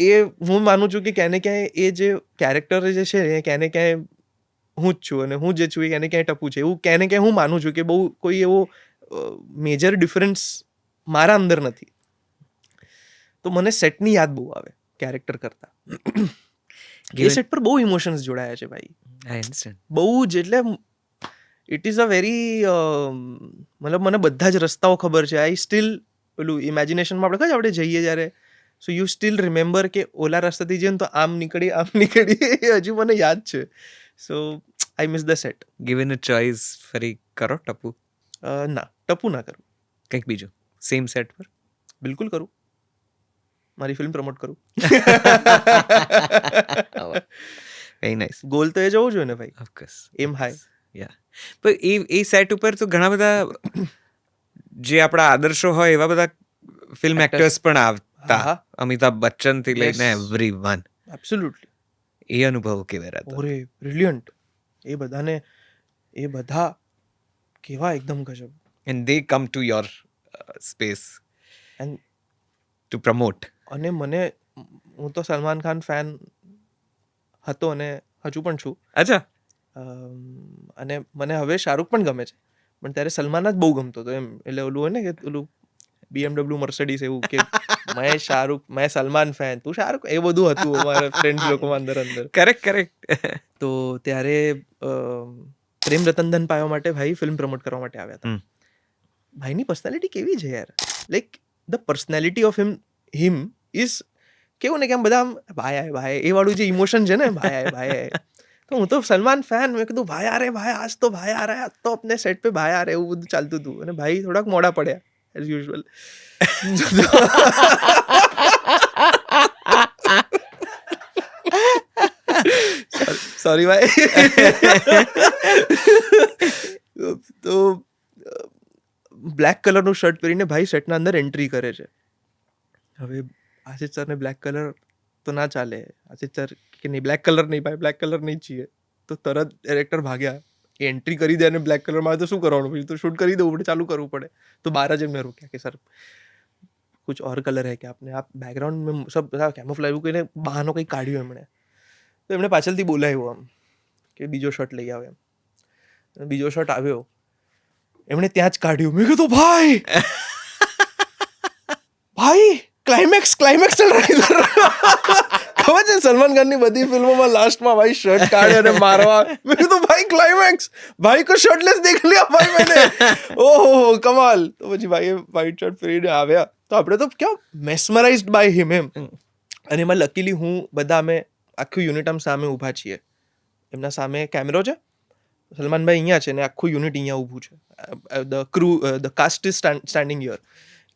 એ હું માનું છું કે ક્યાંય ને ક્યાંય એ જે કેરેક્ટર જે છે એ ક્યાંય ને ક્યાંય હું જ છું, અને હું જે છું એ ક્યાંય ને ક્યાંય ટપુ છે, એવું ક્યાંય ને ક્યાંય હું માનું છું કે બહુ કોઈ એવો મેજર ડિફરન્સ મારા અંદર નથી. તો મને સેટની યાદ બહુ આવે કેરેક્ટર કરતા. એ સેટ પર બહુ ઇમોશન્સ જોડાયા છે ભાઈ, આઈ અન્ડરસ્ટેન્ડ. બહુ જ. એટલે ઇટ ઇઝ અ વેરી મતલબ મને બધા જ રસ્તાઓ ખબર છે. આઈ સ્ટીલ પેલું ઇમેજિનેશનમાં આપણે જઈએ જ્યારે, સો યુ સ્ટીલ રિમેમ્બર કે ઓલા રસ્તાથી જઈએ ને તો આમ નીકળી એ હજુ મને યાદ છે. So I miss the set. Given a choice ફરી કરો ટપુ? ના, ટપુ ના કરું, કંઈક બીજું સેમ સેટ પર? બિલકુલ કરું, મારી ફિલ્મ પ્રમોટ કરું. Very nice. ગોલ તો એ જવું જોઈએ ને ભાઈ, ઓફકોર્સ. એમ હાય. યા, પણ એ સેટ ઉપર તો ઘણા બધા જે આપણા આદર્શો હોય એવા બધા ફિલ્મ એક્ટર્સ પણ આવતા. હા, અમિતાભ બચ્ચન થી લઈને Yes. એવરીવન. એબ્સોલ્યુટલી. એ અનુભવ કેવો રહેતો? ઓરે બ્રિલિયન્ટ. એ બધા કેવા એકદમ ગજબ. And they come to your space And to promote. અને હું તો સલમાન ખાન ફેન હતો અને હજુ પણ છું. અચ્છા. અને મને હવે શાહરૂખ પણ ગમે છે, પણ ત્યારે સલમાન જ બહુ ગમતો હતો એમ. એટલે ઓલું હોય ને કે ઓલું BMW મર્સિડીઝ એવું કે મેં સલમાન ફેન, તું શાહરૂખ, એ બધું હતું અમારા ફ્રેન્ડ્સ લોકોમાં અંદર. કરેક્ટ. તો ત્યારે પ્રેમ રતન ધન પાયો માટે ભાઈ ફિલ્મ પ્રમોટ કરવા માટે આવ્યા હતા. ભાઈની પર્સનાલિટી કેવી છે યાર, like the personality of him is કેવું ને કે આમ બધા આમ ભાઈ એ વાળું જે ઇમોશન છે ને, ભાઈ. તો હું તો સલમાન ફેન, મેં કીધું ભાઈ આજ તો ભાઈ આ રહ્યા, તો अपने સેટ पे ભાઈ આ રહે, એવું બધું ચાલતું હતું. અને ભાઈ થોડાક મોડા પડ્યા એઝ યુઝ્યુઅલ. સોરી ભાઈ. તો બ્લેક કલરનું શર્ટ પહેરીને ભાઈ સેટના અંદર એન્ટ્રી કરે છે. હવે આશિષ સરને બ્લેક કલર તો ના ચાલે. આશિષ સર કે નહીં, બ્લેક કલર નહીં ભાઈ, બ્લેક કલર નહીં चाहिए. તો તરત ડાયરેક્ટર ભાગ્યા. એ એન્ટ્રી કરી દે અને બ્લેક કલરમાં તો શું કરવાનું, પછી તો શૂટ કરી દેવું પડે, ચાલુ કરવું પડે. તો બહાર જ એમને રોક્યા કે સર कुछ और कलर है क्या आपने, आप बैकग्राउंड में सब कैमोफ्लेज કોઈને બહાનો કંઈ કાઢ્યું એમણે. તો એમણે પાછળથી બોલાવ્યો આમ કે બીજો શર્ટ લઈ આવે એમ. બીજો શર્ટ આવ્યો, એમણે ત્યાં જ કાઢ્યું. મેં કીધું ભાઈ ક્લાઇમેક્સ ચલ રહા ઇધર. ખબર છે સલમાન ખાનની બધી ફિલ્મોમાં લાસ્ટમાં ભાઈ શર્ટ કાઢે અને મારવા. મેં કીધું ભાઈ ક્લાઇમેક્સ, ભાઈ કો શર્ટલેસ દેખ લિયા ભાઈ મેને. ઓહો કમાલ. તો પછી ભાઈએ વ્હાઈટ શર્ટ પહેરીને આવ્યા, તો આપણે તો ક્યાં મેસ્મરાઇઝડ બાય હિમ એમ. અને એમાં લકીલી બધા અમે આખું યુનિટ આમ સામે ઊભા છીએ, એમના સામે કેમેરો છે, સલમાનભાઈ અહીંયા છે ને આખું યુનિટ અહીંયા ઊભું છે. The cast is standing here,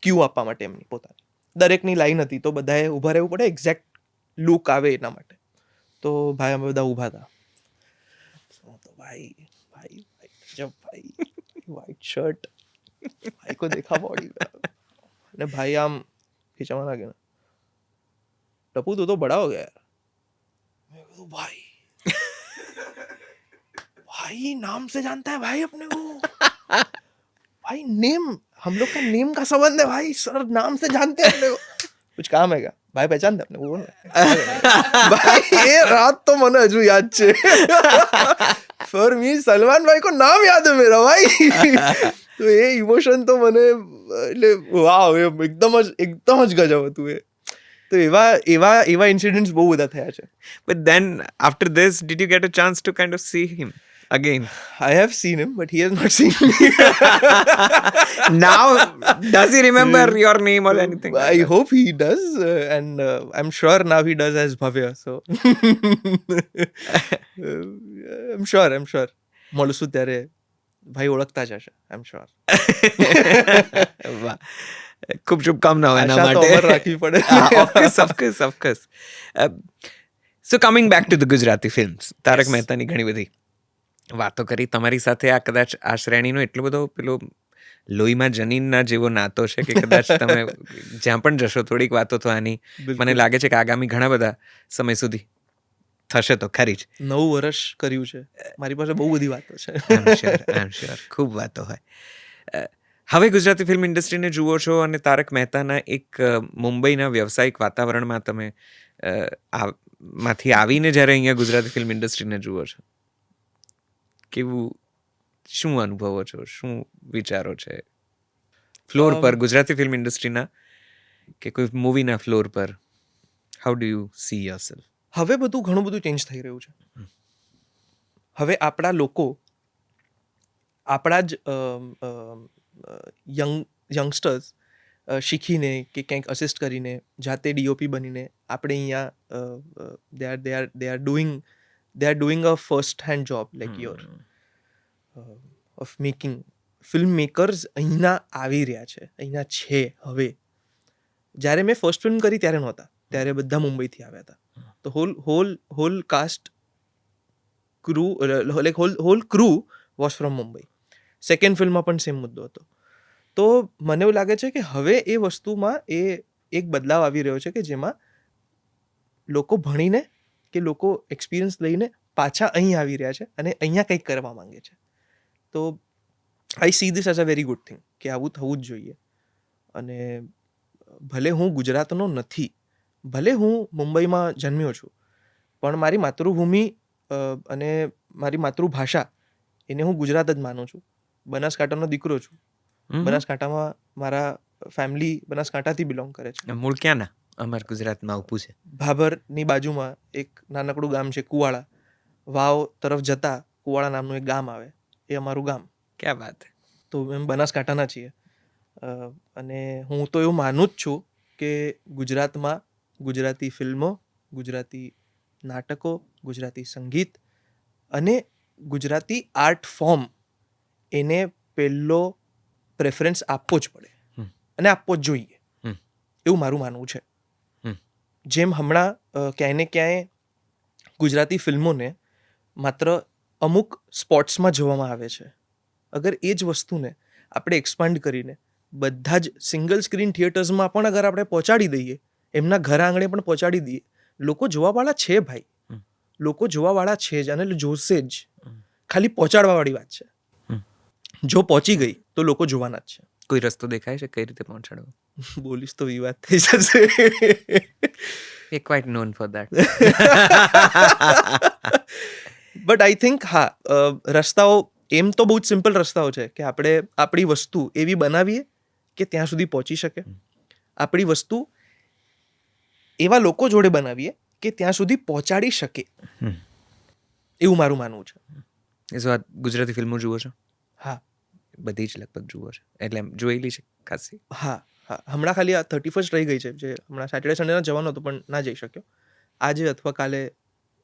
cue આપવા માટે એમની પોતાની. દરેકની લાઈન હતી, તો બધાએ ઊભા રહેવું પડે, એક્ઝેક્ટ લુક આવે એના માટે. તો ભાઈ અમે બધા ઊભા હતા. તો ભાઈ व्हाइट शर्ट, भाई को देखा बॉडी पे, અને ભાઈ આમ ખીચામાં લાગે ને, ટપુ તું તો बड़ा हो गया यार. मैं कहता हूँ, भाई भाई नाम से जानता है भाई अपने को, भाई नेम, हम लोग का नेम का संबंध है भाई, सर नाम से जानते हैं अपने को. कुछ काम है क्या भाई, पहचानते अपने को? भाई ये रात तो મને હજુ યાદ છે. ફોર મી સલમાન ભાઈ કો નામ યાદ है मेरा भाई. તો એ ઇમોશન તો મને એટલે વાવ, એકદમ જ ગજબ હતું એ. તો એવા ઇન્સિડન્ટ્સ બહુ બધા થયા છે. But then after this, did you get a chance to kind of see him again? I have seen him, but he has not seen me. Now, does he remember your name or anything? I hope he does, and I'm sure now he does as Bhavya. So I'm sure. મળશું ત્યારે ભાઈ ઓળખતા જ હશે. I'm sure. વાહ, ખૂબ શુભકામનાઓ એના આશા તો માટે. અમર રાખવી પડે. Of course. So coming back to the Gujarati films, Tarak મહેતાની ઘણી બધી વાતો કરી. તમારી સાથે આ કદાચ આ શ્રેણીનો એટલો બધો પેલો લોહીમાં જનીનના જેવો નાતો છે કે કદાચ તમે જ્યાં પણ જશો થોડીક વાતો તો આની મને લાગે છે કે આગામી ઘણા બધા સમય સુધી થશે તો ખરી જ. 9 વર્ષ કર્યું છે, મારી પાસે બહુ બધી વાતો છે. I'm sure ખૂબ વાતો હોય. હવે ગુજરાતી ફિલ્મ ઇન્ડસ્ટ્રીને જુઓ છો અને તારક મહેતાના એક મુંબઈના વ્યવસાયિક વાતાવરણમાં તમે માંથી આવીને જ્યારે અહીંયા ગુજરાતી ફિલ્મ ઇન્ડસ્ટ્રીને જુઓ છો, કેવું, શું અનુભવો છો, શું વિચારો છે ફ્લોર પર ગુજરાતી ફિલ્મ ઇન્ડસ્ટ્રીના કે કોઈ મૂવીના ફ્લોર પર? How do you C yourself? હવે બધું ઘણું બધું ચેન્જ થઈ રહ્યું છે. હવે આપણા લોકો, આપણા જ યંગસ્ટર્સ શીખીને કે ક્યાંક અસિસ્ટ કરીને જાતે ડીઓપી બનીને આપણે અહીંયા they are doing a first hand job like your of making. Film makers અહીંના આવી રહ્યા છે, અહીંયા છે હવે. જ્યારે મેં ફર્સ્ટ ફિલ્મ કરી ત્યારે નહોતા, ત્યારે બધા મુંબઈથી આવ્યા હતા. તો whole cast crew, like whole crew was from Mumbai. Second ફિલ્મમાં પણ સેમ મુદ્દો હતો. તો મને એવું લાગે છે કે હવે એ વસ્તુમાં એક બદલાવ આવી રહ્યો છે કે જેમાં લોકો ભણીને કે લોકો એક્સપિરિયન્સ લઈને પાછા અહીં આવી રહ્યા છે અને અહીંયા કંઈક કરવા માંગે છે. તો I see this as a very good thing કે આવું થવું જ જોઈએ. અને ભલે હું ગુજરાતનો નથી, ભલે હું મુંબઈમાં જન્મ્યો છું, પણ મારી માતૃભૂમિ અને મારી માતૃભાષા એને હું ગુજરાત જ માનું છું. બનાસકાંઠાનો દીકરો છું. બનાસકાંઠામાં મારા ફેમિલી બનાસકાંઠાથી બિલોંગ કરે છે. મૂળ ક્યાંના? અમાર ગુજરાતમાં ઉભું છે. ભાભરની બાજુમાં એક નાનકડું ગામ છે કુવાડા. વાવ તરફ જતા કુવાડા નામનું એક ગામ આવે, એ અમારું ગામ. ક્યાં વાત! તો એમ બનાસકાંઠાના છીએ. અને હું તો એવું માનું જ છું કે ગુજરાતમાં ગુજરાતી ફિલ્મો, ગુજરાતી નાટકો, ગુજરાતી સંગીત અને ગુજરાતી આર્ટ ફોર્મ એને પહેલો પ્રેફરન્સ આપવો જ પડે અને આપવો જ જોઈએ, એવું મારું માનવું છે. જેમ હમણાં ક્યાંય ને ક્યાંય ગુજરાતી ફિલ્મોને માત્ર અમુક સ્પોટ્સમાં જોવામાં આવે છે, અગર એ જ વસ્તુને આપણે એક્સપાન્ડ કરીને બધા જ સિંગલ સ્ક્રીન થિયેટર્સમાં પણ અગર આપણે પહોંચાડી દઈએ, એમના ઘર આંગણે પણ પહોંચાડી દઈએ, લોકો જોવાવાળા છે ભાઈ, લોકો જોવાવાળા છે જ અને જોશે જ. ખાલી પહોંચાડવાવાળી વાત છે. જો પહોંચી ગઈ તો લોકો જોવાના જ છે. કોઈ રસ્તો દેખાય છે કઈ રીતે પહોંચાડવો? બોલીશ તો વિવાદ થઈ જશે. We're quite known for that. But I think હા, રસ્તાઓ એમ તો બહુ જ સિમ્પલ રસ્તાઓ છે કે આપણે આપણી વસ્તુ એવી બનાવીએ કે ત્યાં સુધી પહોંચી શકે. આપણી વસ્તુ એવા લોકો જોડે બનાવીએ કે ત્યાં સુધી પહોંચાડી શકે, એવું મારું માનવું છે. શું આ ગુજરાતી ફિલ્મો જુઓ છો? હા, બધી જ લગભગ જુઓ છો, એટલે એમ જોયેલી છે ખાસી? હા. હમણાં ખાલી આ 31st રહી ગઈ છે, જે હમણાં સેટરડે સન્ડેના જવાનો હતો પણ ના જઈ શક્યો. આજે અથવા કાલે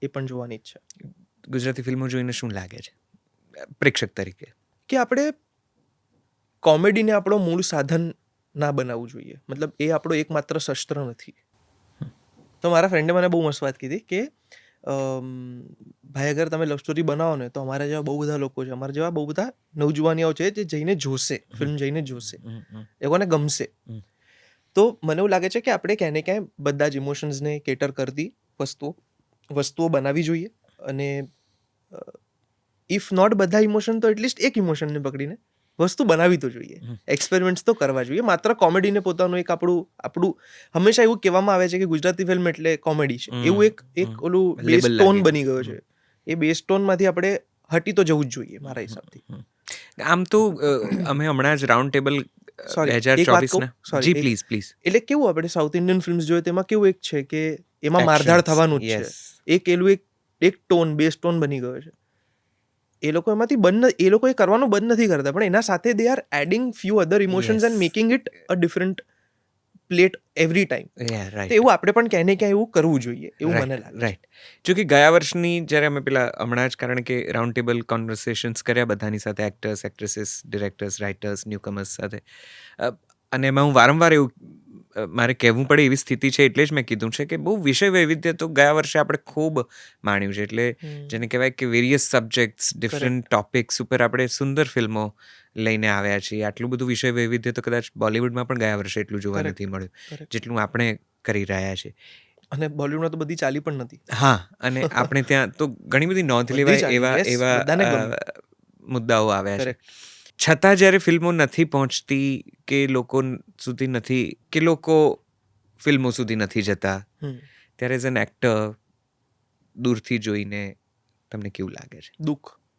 એ પણ જોવાની જ છે. ગુજરાતી ફિલ્મો જોઈને શું લાગે છે પ્રેક્ષક તરીકે? કે આપણે કોમેડીને આપણો મૂળ સાધન ના બનાવવું જોઈએ. મતલબ એ આપણો એકમાત્ર શસ્ત્ર નથી. તો મારા ફ્રેન્ડે મને બહુ મસ્ત વાત કીધી કે ભાઈ અગર તમે લવ સ્ટોરી બનાવો ને તો અમારા જેવા બહુ બધા લોકો છે, અમારા જેવા બહુ બધા નવજુવાનીઓ છે જે જઈને જોશે, ફિલ્મ જઈને જોશે, એ લોકોને ગમશે. તો મને એવું લાગે છે કે આપણે ક્યાંય ને ક્યાંય બધા જ ઇમોશન્સને કેટર કરતી વસ્તુઓ બનાવવી જોઈએ. અને ઇફ નોટ બધા ઇમોશન તો એટલીસ્ટ એક ઇમોશનને પકડીને વસ્તુ બનાવી તો જોઈએ, એક્સપેરિમેન્ટ્સ તો કરવા જોઈએ. માત્ર કોમેડીને પોતાનું એક આપણું હંમેશા એવું કહેવામાં આવે છે કે ગુજરાતી ફિલ્મ એટલે કોમેડી છે, એવું એક ઓલું બેઝ ટોન બની ગયો છે. એ બેઝ ટોનમાંથી આપણે હટી તો જવું જ જોઈએ મારા હિસાબથી. આમ તો અમે હમણાં જ રાઉન્ડ ટેબલ સોરી, 2024 ના જી પ્લીઝ એટલે કેવું આપણે સાઉથ ઇન્ડિયન ફિલ્મ્સ જોઈએ તેમાં કેવું એક છે કે એમાં મારધાડ થવાનું જ છે, એક એલું એક ટોન બેઝ ટોન બની ગયો છે. એ લોકો એમાંથી એ લોકો એ કરવાનું બંધ નથી કરતા, પણ એના સાથે they are adding few other emotions and making it a different plate every time. તો એવું આપણે પણ ક્યાંય ને ક્યાંય એવું કરવું જોઈએ એવું મને લાગે. રાઈટ. જો કે ગયા વર્ષની જ્યારે અમે પેલા હમણાં જ, કારણ કે રાઉન્ડ ટેબલ કોન્વર્સેશન્સ કર્યા બધાની સાથે, એક્ટર્સ, એક્ટ્રેસીસ, ડિરેક્ટર્સ, રાઇટર્સ, ન્યૂકમર્સ સાથે, અને એમાં હું વારંવાર એવું મારે કહેવું પડે એવી સ્થિતિ છે, એટલે જ મેં કીધું છે કે બહુ વિષય વૈવિધ્ય તો ગયા વર્ષે આપણે ખૂબ માણ્યું છે. એટલે જેને કહેવાય કે વેરિયસ સબ્જેક્ટ્સ, ડિફરન્ટ ટોપિક્સ ઉપર આપણે સુંદર ફિલ્મો લઈને આવ્યા છીએ. આટલું બધું વિષય વૈવિધ્ય તો કદાચ બોલિવૂડમાં પણ ગયા વર્ષે એટલું જોવા નથી મળ્યું જેટલું આપણે કરી રહ્યા છીએ. અને બોલિવૂડમાં તો બધી ચાલી પણ નથી. હા, અને આપણે ત્યાં તો ઘણી બધી નોંધ લેવાય એવા મુદ્દાઓ આવ્યા છે. છતાં જ્યારે ફિલ્મો નથી પહોંચતી કે લોકો સુધી નથી, કે લોકો ફિલ્મો સુધી નથી જતા, ત્યારે એઝ એન એક્ટર દૂરથી જોઈને તમને કેવું લાગે છે?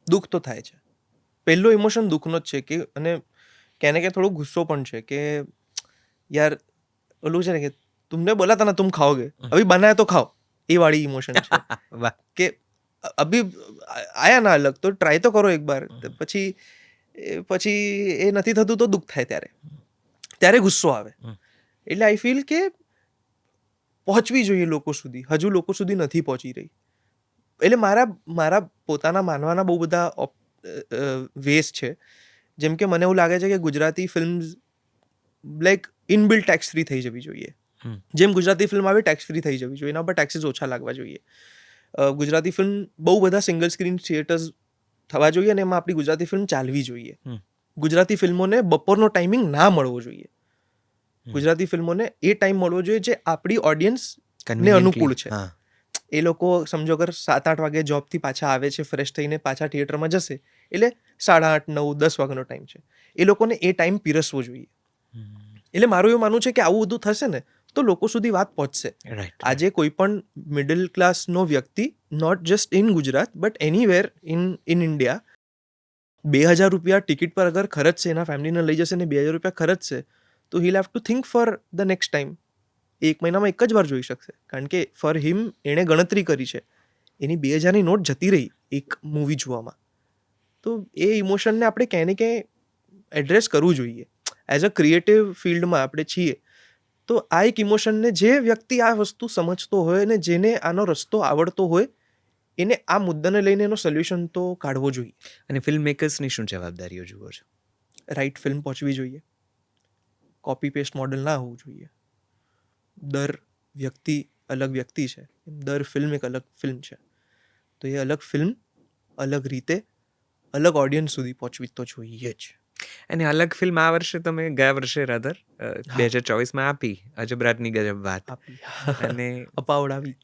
દુઃખ તો થાય છે. પહેલો ઇમોશન દુઃખનો જ છે કે, અને ક્યાંને ક્યાં થોડો ગુસ્સો પણ છે કે યાર ઓલું છે ને કે તુમને બોલા था ना तुम खाओगे, अभी बनाया तो खाओ, એ વાળી ઇમોશન છે. કે અભી આયા ના અલગ તો ટ્રાય તો કરો એક બાર. પછી એ નથી થતું તો દુઃખ થાય, ત્યારે ગુસ્સો આવે. એટલે આઈ ફીલ કે પહોંચવી જોઈએ લોકો સુધી, હજુ લોકો સુધી નથી પહોંચી રહી. એટલે મારા પોતાના માનવાના બહુ બધા વેસ છે. જેમ કે મને એવું લાગે છે કે Gujarati films like inbuilt tax free થઈ જવી જોઈએ. જેમ ગુજરાતી ફિલ્મ આવે ટેક્સ ફ્રી થઈ જવી જોઈએ, એના પર ટેક્સીસ ઓછા લાગવા જોઈએ. ગુજરાતી ફિલ્મ બહુ બધા સિંગલ સ્ક્રીન થિયેટર્સ થવા જોઈએ, અને એમાં આપણી ગુજરાતી ફિલ્મ ચાલવી જોઈએ. ગુજરાતી ફિલ્મોને બપોરનો ટાઈમિંગ ના મળવો જોઈએ. ગુજરાતી ફિલ્મોને એ ટાઈમ મળવો જોઈએ જે આપણી ઓડિયન્સને અનુકૂળ છે. એ લોકો સમજો અગર 7-8 વાગે જોબથી પાછા આવે છે, ફ્રેશ થઈને પાછા થિયેટરમાં જશે, એટલે 8:30, 9, 10 વાગ્યાનો ટાઈમ છે. એ લોકોને એ ટાઈમ પીરસવો જોઈએ. એટલે મારું એવું માનવું છે કે આવું બધું થશે ને તો લોકો સુધી વાત પહોંચશે. આજે કોઈ પણ મિડલ ક્લાસનો વ્યક્તિ, not just in Gujarat but anywhere in India, 2,000 રૂપિયા ટિકિટ પર અગર ખર્ચશે, એના ફેમિલીને લઈ જશે ને 2,000 રૂપિયા ખર્ચશે, તો he have to think for the next time. એક મહિનામાં એક જ વાર જોઈ શકશે, કારણ કે ફોર હિમ એણે ગણતરી કરી છે, એની 2,000ની નોટ જતી રહી એક મૂવી જોવામાં. તો એ ઇમોશનને આપણે ક્યાંય ને ક્યાંય એડ્રેસ કરવું જોઈએ. એઝ અ ક્રિએટિવ ફિલ્ડમાં આપણે છીએ તો આ એક ઇમોશનને જે વ્યક્તિ આ વસ્તુ સમજતો હોય અને જેને આનો રસ્તો આવડતો હોય, એને આ મુદ્દાને લઈને એનો સોલ્યુશન તો કાઢવો જોઈએ. અને ફિલ્મ મેકર્સની શું જવાબદારીઓ જુઓ છો? રાઈટ ફિલ્મ પહોંચવી જોઈએ, કોપી પેસ્ટ મોડલ ના હોવું જોઈએ. દર વ્યક્તિ અલગ વ્યક્તિ છે, દર ફિલ્મ એક અલગ ફિલ્મ છે. તો એ અલગ ફિલ્મ અલગ રીતે અલગ ઓડિયન્સ સુધી પહોંચવી તો જોઈએ જ. અને અલગ ફિલ્મ આ વર્ષે તમે ગયા વર્ષે રાધર 2024માં આપી, અજબ રાતની ગજબ વાત. અને અપાવડાવી.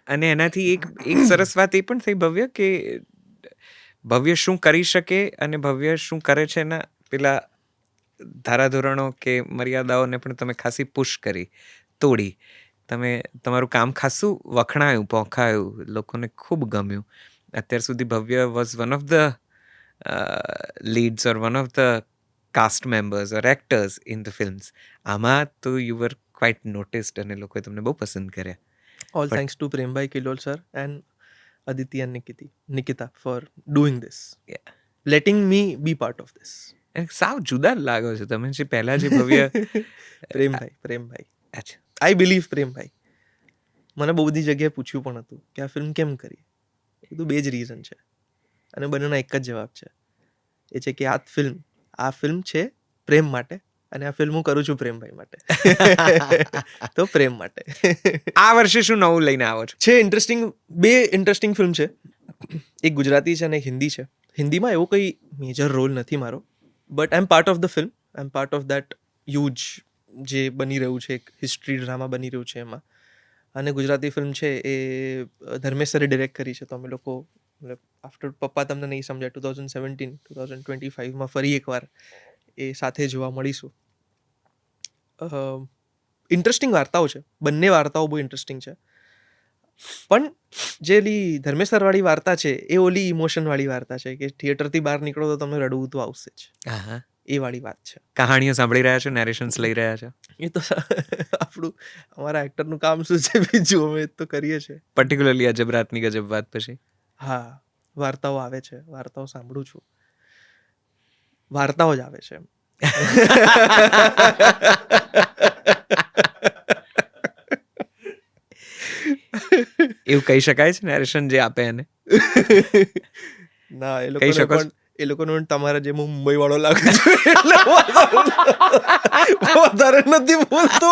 અને એનાથી એક સરસ વાત એ પણ થઈ ભવ્ય, કે ભવ્ય શું કરી શકે અને ભવ્ય શું કરે છે એના પેલા ધારાધોરણો કે મર્યાદાઓને પણ તમે ખાસી પુશ કરી, તોડી. તમે તમારું કામ ખાસું વખણાયું, પોંખાયું, લોકોને ખૂબ ગમ્યું. અત્યાર સુધી ભવ્ય was one of the leads or one of the cast members or actors in the films. આમાં તો you were quite noticed અને લોકોએ તમને બહુ પસંદ કર્યા. All thanks to Premભાઈ Kilol sir and Aditi and Nikita for doing this. Yeah. Letting me be part of this. સાવ જુદા લાગો છો તમે જે પહેલા જે ભવ્ય. પ્રેમભાઈ. અચ્છા. I believe પ્રેમભાઈ. મને બહુ બધી જગ્યાએ પૂછ્યું પણ હતું કે આ ફિલ્મ કેમ કરી. એ તો બે જ રીઝન છે અને બંનેના એક જ જવાબ છે. એ છે કે આ ફિલ્મ છે પ્રેમ માટે અને આ ફિલ્મ હું કરું છું પ્રેમભાઈ માટે. તો પ્રેમ માટે આ વર્ષે શું નવું લઈને આવો છો? છે ઇન્ટરેસ્ટિંગ, બે ઇન્ટરેસ્ટિંગ ફિલ્મ છે. એક ગુજરાતી છે અને એક હિન્દી છે. હિન્દીમાં એવો કંઈ મેજર રોલ નથી મારો, but I am part of the film. I am part of that huge જે બની રહ્યું છે, એક હિસ્ટ્રી ડ્રામા બની રહ્યું છે એમાં. અને ગુજરાતી ફિલ્મ છે એ ધર્મેશ સરે ડિરેક્ટ કરી છે. તો અમે લોકો મતલબ આફ્ટર પપ્પા તમને નહીં સમજાય 2017-2025માં ફરી એકવાર એ સાથે જોવા મળીશું. ઇન્ટરેસ્ટિંગ વાર્તાઓ છે, બંને વાર્તાઓ બહુ ઇન્ટરેસ્ટિંગ છે. પણ જે ધર્મેશ સરવાળી વાર્તા છે એ ઓલી ઇમોશનવાળી વાર્તા છે કે થિયેટરથી બહાર નીકળો તો તમને રડવું તો આવશે જ. હા, એ વાળી વાત છે. કહાણીઓ સાંભળી રહ્યા છો, નેરેશન્સ લઈ રહ્યા છો. એ તો અમારા એક્ટરનું કામ શું છે, બીજું અમે તો કરીએ છીએ. પર્ટિક્યુલરલી અજબ રાતની ગજબ વાત પછી હા, વાર્તાઓ આવે છે, વાર્તાઓ સાંભળું છું, વાર્તાઓ જ આવે છે. એવું કહી શકાય છે નેરેશન જે આપે એને? ના, એ કહી લોકોને શકો છો? પણ એ લોકોને પણ તમારા જે મુંબઈ વાળો લાગે છે એટલે વધારે નથી બોલતો.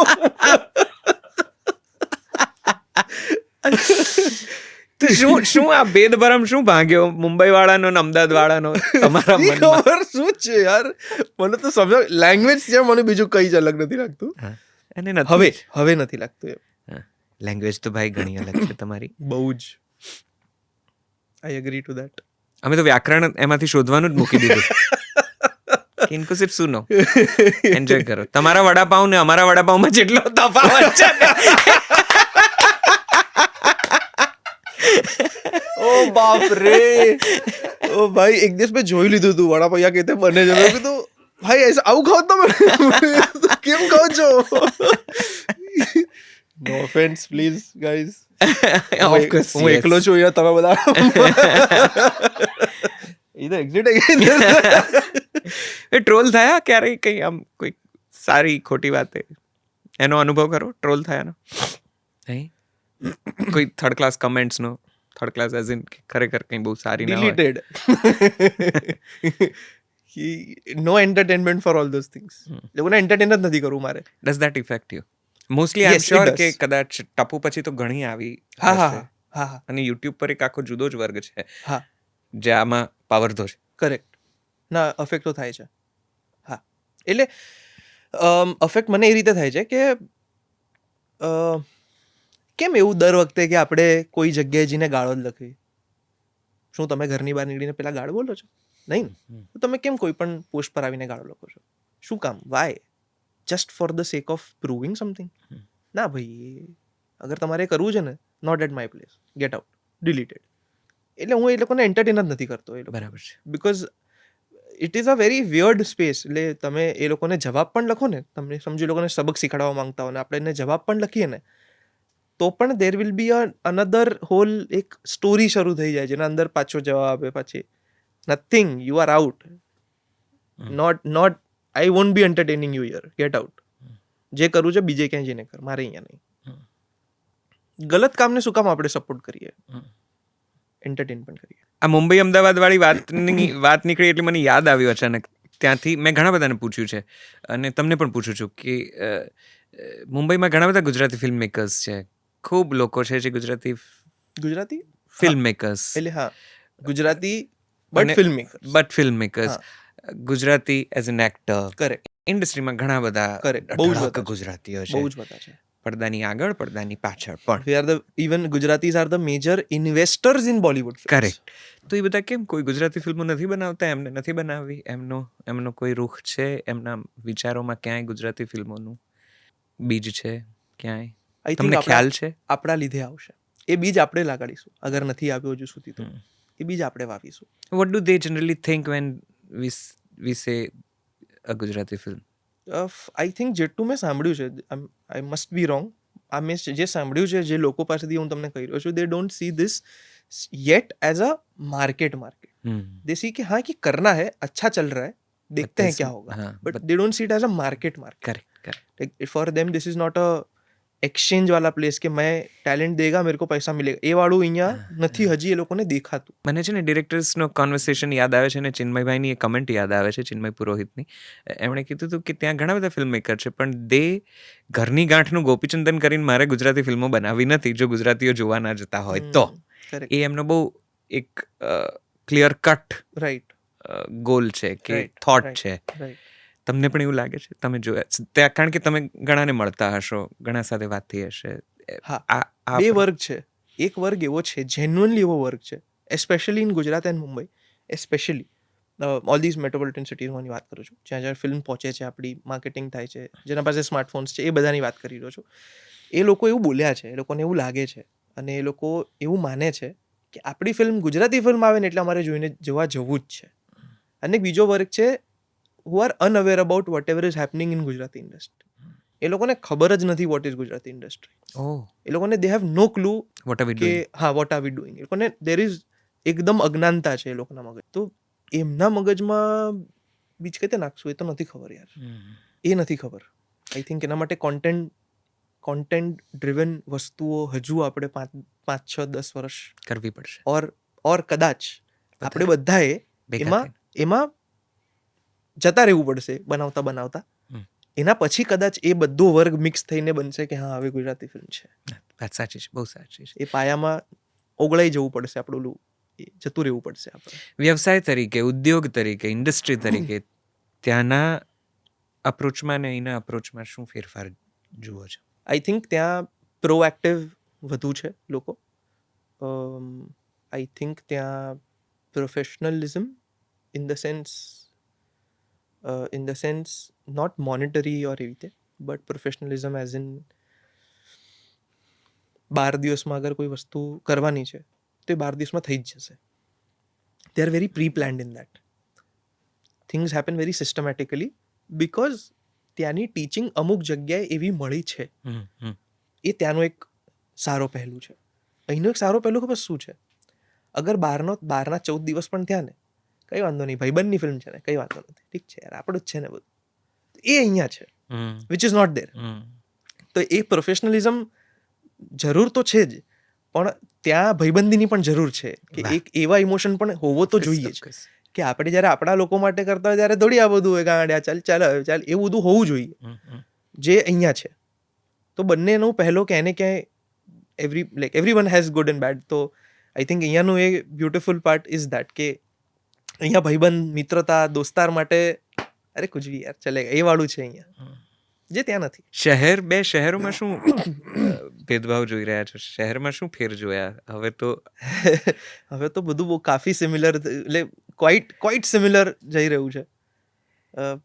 તો શું આ ભેદભરમ શું ભાંગ્યો મુંબઈ વાળાનો ને અમદાવાદ વાળાનો તમારા ઈ મનમાં? ખબર શું છે યાર, મને તો સમજ લેંગ્વેજ છે, મને બીજું કઈ જ અલગ નથી લાગતું. એને નથી હવે નથી લાગતું એમ. લેંગ્વેજ તો ભાઈ ઘણી અલગ છે તમારી. બહુ જ. I agree two that. અમે તો વ્યાકરણ એમાંથી શોધવાનું જ મૂકી દીધું. ઇनको सिर्फ सुनो, એન્જોય કરો. તમારા વડાપાઉં ને અમારા વડાપાઉંમાં જેટલો તફાવત છે ને. ઓ બાપ રે, ઓ ભાઈ એક દિવસ મેં જોઈ લીધું તું વડાપાઉં યા કેતે બને છે. મેં કીધું ભાઈ આવું ખાઓ તમે, કેમ ખાઓ છો? No offence please guys. Of course, હું yes. એકલો છું અહીંયા, તમે બધા એ તો એક્ઝિટ એ ટ્રોલ થયા ક્યારેય કઈ આમ કોઈ સારી ખોટી વાતે એનો અનુભવ કરો ટ્રોલ થયાનો? નહીં? કોઈ થર્ડ ક્લાસ કમેન્ટ્સનો? થર્ડ ક્લાસ એઝ ઇન ખરેખર કંઈ બહુ સારી ના હોય? Deleted. No entertainment for all those things. લોકોને એન્ટરટેન જ નથી કરવું મારે. Does that affect you? Mostly I am Yes, it sure does. કે કદાચ ટપુ પછી તો ઘણી આવી હા હા હશે. હા હા અને યુટ્યુબ પર એક આખો જુદો જ વર્ગ છે હા, જે આમાં પાવરધો છે. કરેક્ટ. ના, અફેક્ટ તો થાય છે. હા, એટલે અફેક્ટ મને એ રીતે થાય છે કે કેમ એવું દર વખતે કે આપણે કોઈ જગ્યાએ જઈને ગાળો જ લખીએ? શું તમે ઘરની બહાર નીકળીને પેલા ગાળો બોલો છો? નહીં ને? તો તમે કેમ કોઈ પણ પોસ્ટ પર આવીને ગાળો લખો છો? શું કામ? Why? Just for the sake of proving something? ના ભાઈ, અગર તમારે કરવું છે ને, not at my place, get out, deleted. એટલે હું એ લોકોને એન્ટરટેન જ નથી કરતો એ લોકો, બરાબર છે. Because it is a very weird space. એટલે તમે એ લોકોને જવાબ પણ લખો ને, તમને સમજો એ લોકોને સબક શીખવાડવા માંગતા હો ને આપણે એને જવાબ પણ લખીએ ને, તો પણ there will be another whole એક સ્ટોરી શરૂ થઈ જાય જેના અંદર પાછો જવાબ આપે. પછી nothing, you are out. Not I want be entertaining you here, get out. જે કરવું છે બીજે ક્યાંય જઈને કર, મારે અહીંયા નહીં. ગલત કામને શું કામ આપણે સપોર્ટ કરીએ? એન્ટરટેન પણ કરીએ. આ મુંબઈ અમદાવાદ વાળી વાત નીકળી એટલે મને યાદ આવ્યું અચાનક. ત્યાંથી મેં ઘણા બધાને પૂછ્યું છે અને તમને પણ પૂછું છું કે મુંબઈમાં ઘણા બધા ગુજરાતી ફિલ્મ મેકર્સ છે. ખૂબ લોકો છે જે ગુજરાતી ફિલ્મ મેકર્સ, એટલે હા, ગુજરાતી અને but film makers. But film makers, Gujarati as an actor. Correct, ઇન્ડસ્ટ્રીમાં ઘણા બધા કરેક્ટ. બહુ જ અઢળક બધા છે. ગુજરાતીઓ બહુ છે, જ બધા છે. પડદાની આગળ પડદાની પાછળ પણ. We are the even Gujaratis are the major investors in Bollywood films. Correct. તો એ બધા કેમ કોઈ ગુજરાતી ફિલ્મો નથી બનાવતા? એમને નથી બનાવવી? એમનો કોઈ રૂખ છે? એમના વિચારોમાં ક્યાંય ગુજરાતી ફિલ્મોનું બીજ છે ક્યાંય? I think તમને ખ્યાલ છે? આપણા લીધે આવશે. એ બીજ આપણે લગાડીશું. અગર નથી આવ્યો હજુ સુધી તો એ બીજ આપણે વાવીશું. What do they generally think when we say a Gujarati film? I think જેટલું મેં સાંભળ્યું છે, આઈ મસ્ટ બી રોંગ, આ મેં જે સાંભળ્યું છે, જે લોકો પાસેથી હું તમને કહી રહ્યો છું, they don't see this yet as a market. They see कि हाँ कि करना है, अच्छा चल रहा है, देखते हैं क्या होगा, but they don't see it as a market. Correct. For them this is not a exchange वाला प्लेस કે મેં ટેલેન્ટ દેગા મેરે કો પૈસા મિલેગા એ વાળું અહીંયા નથી હજી એ લોકોને દેખાતું. મને છે ને ડિરેક્ટર્સનો કોન્વર્સેશન યાદ આવે છે અને ચિન્મયભાઈની એક કમેન્ટ યાદ આવે છે, ચિન્મય પુરોહિતની. એમણે કીધું હતું કે ત્યાં ઘણા બધા ફિલ્મ મેકર છે, પણ ઘરની ગાંઠનું ગોપીચંદન કરીને મારે ગુજરાતી ફિલ્મો બનાવવી નથી જો ગુજરાતીઓ જોવા ના જતા હોય તો. કરેક્ટ, એ એમનો બહુ એક ક્લિયર કટ રાઈટ, ગોલ છે કે Right, થોટ right. છે. રાઈટ. તમને પણ એવું લાગે છે? તમે જોયા ત્યાં, કારણ કે તમે ઘણાને મળતા હશો, ઘણા સાથે વાત થઈ હશે. હા, આ બે વર્ગ છે. એક વર્ગ એવો છે, જેન્યુઅનલી એવો વર્ગ છે, especially in Gujarat and Mumbai, especially all these metropolitan સિટીઝમાંની વાત કરું છું, જ્યાં જ્યાં ફિલ્મ પહોંચે છે, આપણી માર્કેટિંગ થાય છે, જેના પાસે સ્માર્ટફોન્સ છે, એ બધાની વાત કરી રહ્યો છું. એ લોકો એવું બોલ્યા છે, એ લોકોને એવું લાગે છે અને એ લોકો એવું માને છે કે આપણી ફિલ્મ ગુજરાતી ફિલ્મ આવે ને એટલે અમારે જોવા જવું જ છે. અને એક બીજો વર્ગ છે who are unaware about whatever is happening in Gujarati industry. એ લોકોને ખબર જ નથી વોટ ઇઝ ગુજરાતી ઇન્ડસ્ટ્રી. એ લોકોને they have no clue what are we કે ડુઈંગ. હા વોટ આર વી ડુઈંગ. એ લોકોને દેર ઇઝ એકદમ અજ્ઞાનતા છે એ લોકોના મગજ. તો એમના મગજમાં બીજ કઈ નાખશું એ તો નથી ખબર યાર. એ નથી ખબર. આઈ થિંક એના માટે કોન્ટેન્ટ ડ્રિવન વસ્તુઓ હજુ આપણે 5-6-10 વર્ષ કરવી પડશે. ઓર કદાચ આપણે બધાએ ભેગા એમાં જતા રહેવું પડશે બનાવતા. એના પછી કદાચ એ બધો વર્ગ મિક્સ થઈને બનશે કે હા હવે ગુજરાતી ફિલ્મ છે. વાત સાચી છે, બહુ સાચી છે. એ પાયામાં ઓગળાઈ જવું પડશે, આપણું જતું રહેવું પડશે આપણે. વ્યવસાય તરીકે, ઉદ્યોગ તરીકે, ઇન્ડસ્ટ્રી તરીકે ત્યાંના અપ્રોચમાં ને અહીંના અપ્રોચમાં શું ફેરફાર જુઓ છો? આઈ થિંક ત્યાં પ્રોએક્ટિવ વધુ છે લોકો. આઈ થિંક ત્યાં professionalism in the sense not monetary or એવી રીતે, બટ પ્રોફેશનલિઝમ એઝ ઇન 12 દિવસમાં અગર કોઈ વસ્તુ કરવાની છે તો એ 12 દિવસમાં થઈ જ જશે. They are very pre planned in that. Things happen very systematically because ત્યાંની ટીચિંગ અમુક જગ્યાએ એવી મળી છે. એ ત્યાંનો એક સારો પહેલું છે. અહીંનો એક સારો પહેલું ખબર શું છે? અગર બહારના 14 દિવસ પણ થયા ને કંઈ વાંધો નહીં, ભાઈબંધની ફિલ્મ છે ને કંઈ વાંધો નથી, ઠીક છે યાર આપણું જ છે ને બધું. એ અહીંયા છે, વિચ ઇઝ નોટ દેર. તો એ પ્રોફેશનલિઝમ જરૂર તો છે જ, પણ ત્યાં ભાઈબંધીની પણ જરૂર છે કે એક એવા ઇમોશન પણ હોવો તો જોઈએ જ કે આપણે જ્યારે આપણા લોકો માટે કરતા હોય ત્યારે થોડી આ બધું હોય ગાંડ્યા ચાલ એવું બધું હોવું જોઈએ, જે અહીંયા છે. તો બંનેનું પહેલો ક્યાંય ને ક્યાંય everyone has good and bad. તો આઈ થિંક અહીંયાનું એ બ્યુટિફુલ પાર્ટ ઇઝ દેટ કે અહીંયા ભાઈબંધ, મિત્રતા, દોસ્તાર માટે અરે કુછ ભી યાર ચલેગા એ વાળું છે અહીંયા, જે ત્યાં નથી. બે શહેરોમાં શું ભેદભાવ જોઈ રહ્યા છો? શહેરમાં શું ફેર જોયા? હવે તો બધું બહુ કાફી સિમિલર, એટલે ક્વાઇટ સિમિલર જઈ રહ્યું છે.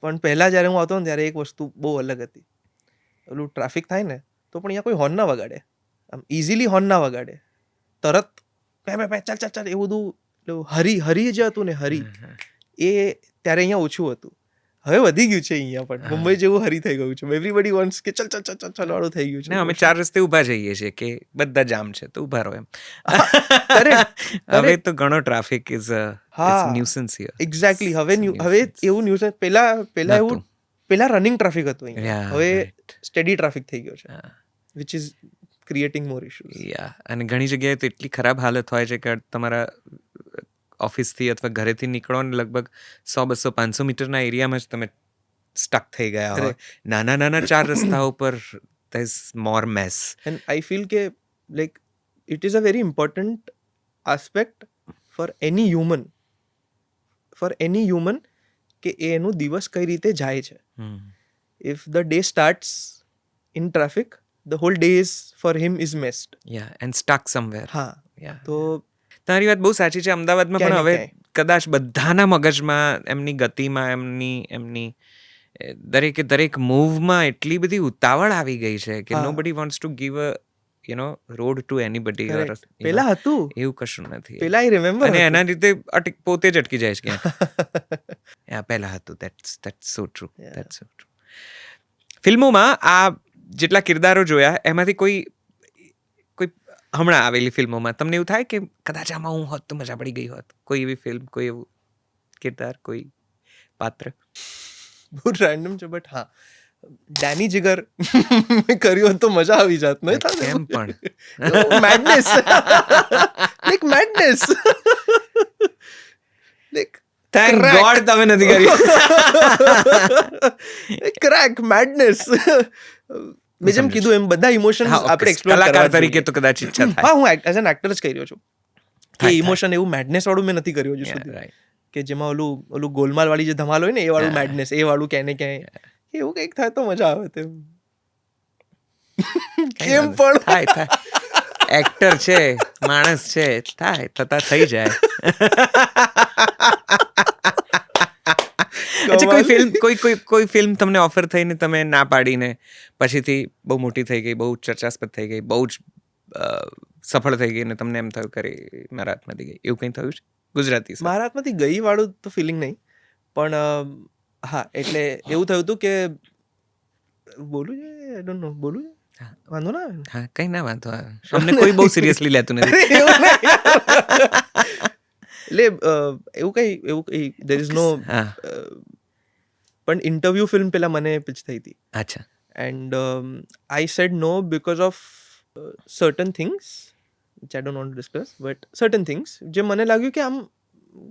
પણ પહેલાં જ્યારે હું આવતો ને ત્યારે એક વસ્તુ બહુ અલગ હતી. ઓલું ટ્રાફિક થાય ને તો પણ અહીંયા કોઈ હોર્ન ના વગાડે, આમ ઇઝીલી હોર્ન ના વગાડે, તરત ચાલ એવું બધું હરી જે હતું ને હરી, એ ત્યારે અહીંયા ઓછું હતું. હવે વધી ગયું છે અહીંયા પણ, મુંબઈ જેવું હરી થઈ ગયું છે. એવરીબડી વોન્ટ્સ કે ચલ વાળું થઈ ગયું છે. અમે 4 રસ્તે ઊભા જઈએ છીએ કે બધા જામ છે તો ઊભા રહો એમ. હવે તો ઘણો traffic is nuisance here. Exactly. હવે એવું ન્યુસન્સ, પહેલા એવું રનિંગ ટ્રાફિક હતું અહીંયા, હવે સ્ટેડી ટ્રાફિક થઈ ગયો છે, which is creating more issues. અને ઘણી જગ્યાએ તો એટલી ખરાબ હાલત હોય છે કે તમારા ઓફિસથી અથવા ઘરેથી નીકળો ને લગભગ 100-200-500 મીટરના એરિયામાં જ તમે સ્ટક થઈ ગયા હોય. નાના 4 રસ્તાઓ પર there is more mess. And I feel કે like it is a very important aspect for any human કે એનું દિવસ કઈ રીતે જાય છે. If the day starts in traffic, the whole day is for him is messed. And stuck somewhere. તો તમારી વાત બહુ સાચી છે. અમદાવાદમાં પણ હવે કદાચ બધાના મગજમાં, એમની ગતિમાં, એમની દરેક મૂવમાં એટલી બધી ઉતાવળ આવી ગઈ છે કે nobody wants to give a road to anybody. પેલા હતું એવું કશું નથી. પેલા આઈ રિમેમ્બર, અને એના રીતે પોતે જ અટકી જાય છે ક્યાંક. પહેલા હતું. that's so true. ફિલ્મોમાં આ જેટલા કિરદારો જોયા એમાંથી કોઈ હમણાં આવેલી ફિલ્મોમાં તમને એવું થાય કે કદાચ આમાં હું હોત તો મજા પડી ગઈ હોત? કોઈ એવી ફિલ્મ, કોઈ એવું કિરદાર, કોઈ પાત્ર? બહુ રેન્ડમ છે બટ હા, ડેની જીગર કર્યું હોત તો મજા આવી જાત નહીં થાત કેમ પણ madness like madness like thank Crack. God તમે નથી કર્યું. ક્રેક મેડનેસ મેં જેમ કીધું એમ બધા ઇમોશન્સ હા, આપણે okay. એક્સપ્લોર કલાકાર કરવા તરીકે તો કદાચ ઈચ્છા થાય. હા હું એઝ એન એક્ટર જ કરી રહ્યો છું કે થાય. ઇમોશન એવું મેડનેસ વાળું મેં નથી કર્યું હજુ Yeah, સુધી right. કે જેમાં ઓલું ગોલમાલ વાળી જે ધમાલ હોય ને એ વાળું Yeah. મેડનેસ એ વાળું ક્યાંય ને ક્યાંય એવું કંઈક થાય તો મજા આવે તેમ કેમ પણ થાય એક્ટર છે, માણસ છે, થાય થતા થઈ જાય. અચ્છા, કોઈ ફિલ્મ તમને ઓફર થઈને તમે ના પાડીને પછીથી બહુ મોટી થઈ ગઈ, બહુ ચર્ચાસ્પદ થઈ ગઈ, બહુ જ સફળ થઈ ગઈ ને તમને એમ થયું કરે મારા હાથમાંથી ગઈ, એવું કંઈ થયું છે ગુજરાતી sir? મારા હાથમાંથી ગઈ વાળું તો ફિલિંગ નહીં પણ હા એટલે એવું થયું હતું કે બોલું છે આઈ ડોન્ટ નો બોલું છે હા. વાંધો ના આવે ને? હા, કંઈ ના વાંધો આવે. અમને કોઈ બહુ સિરિયસલી લેતું નથી. એવું નહીં. એટલે એવું કઈ દેર ઇઝ નો હા, પણ ઇન્ટરવ્યુ ફિલ્મ પેલા મને પિચ થઈ હતી અચ્છા. And I said no because of certain things which I don't want to discuss but certain things જે મને લાગ્યું કે આમ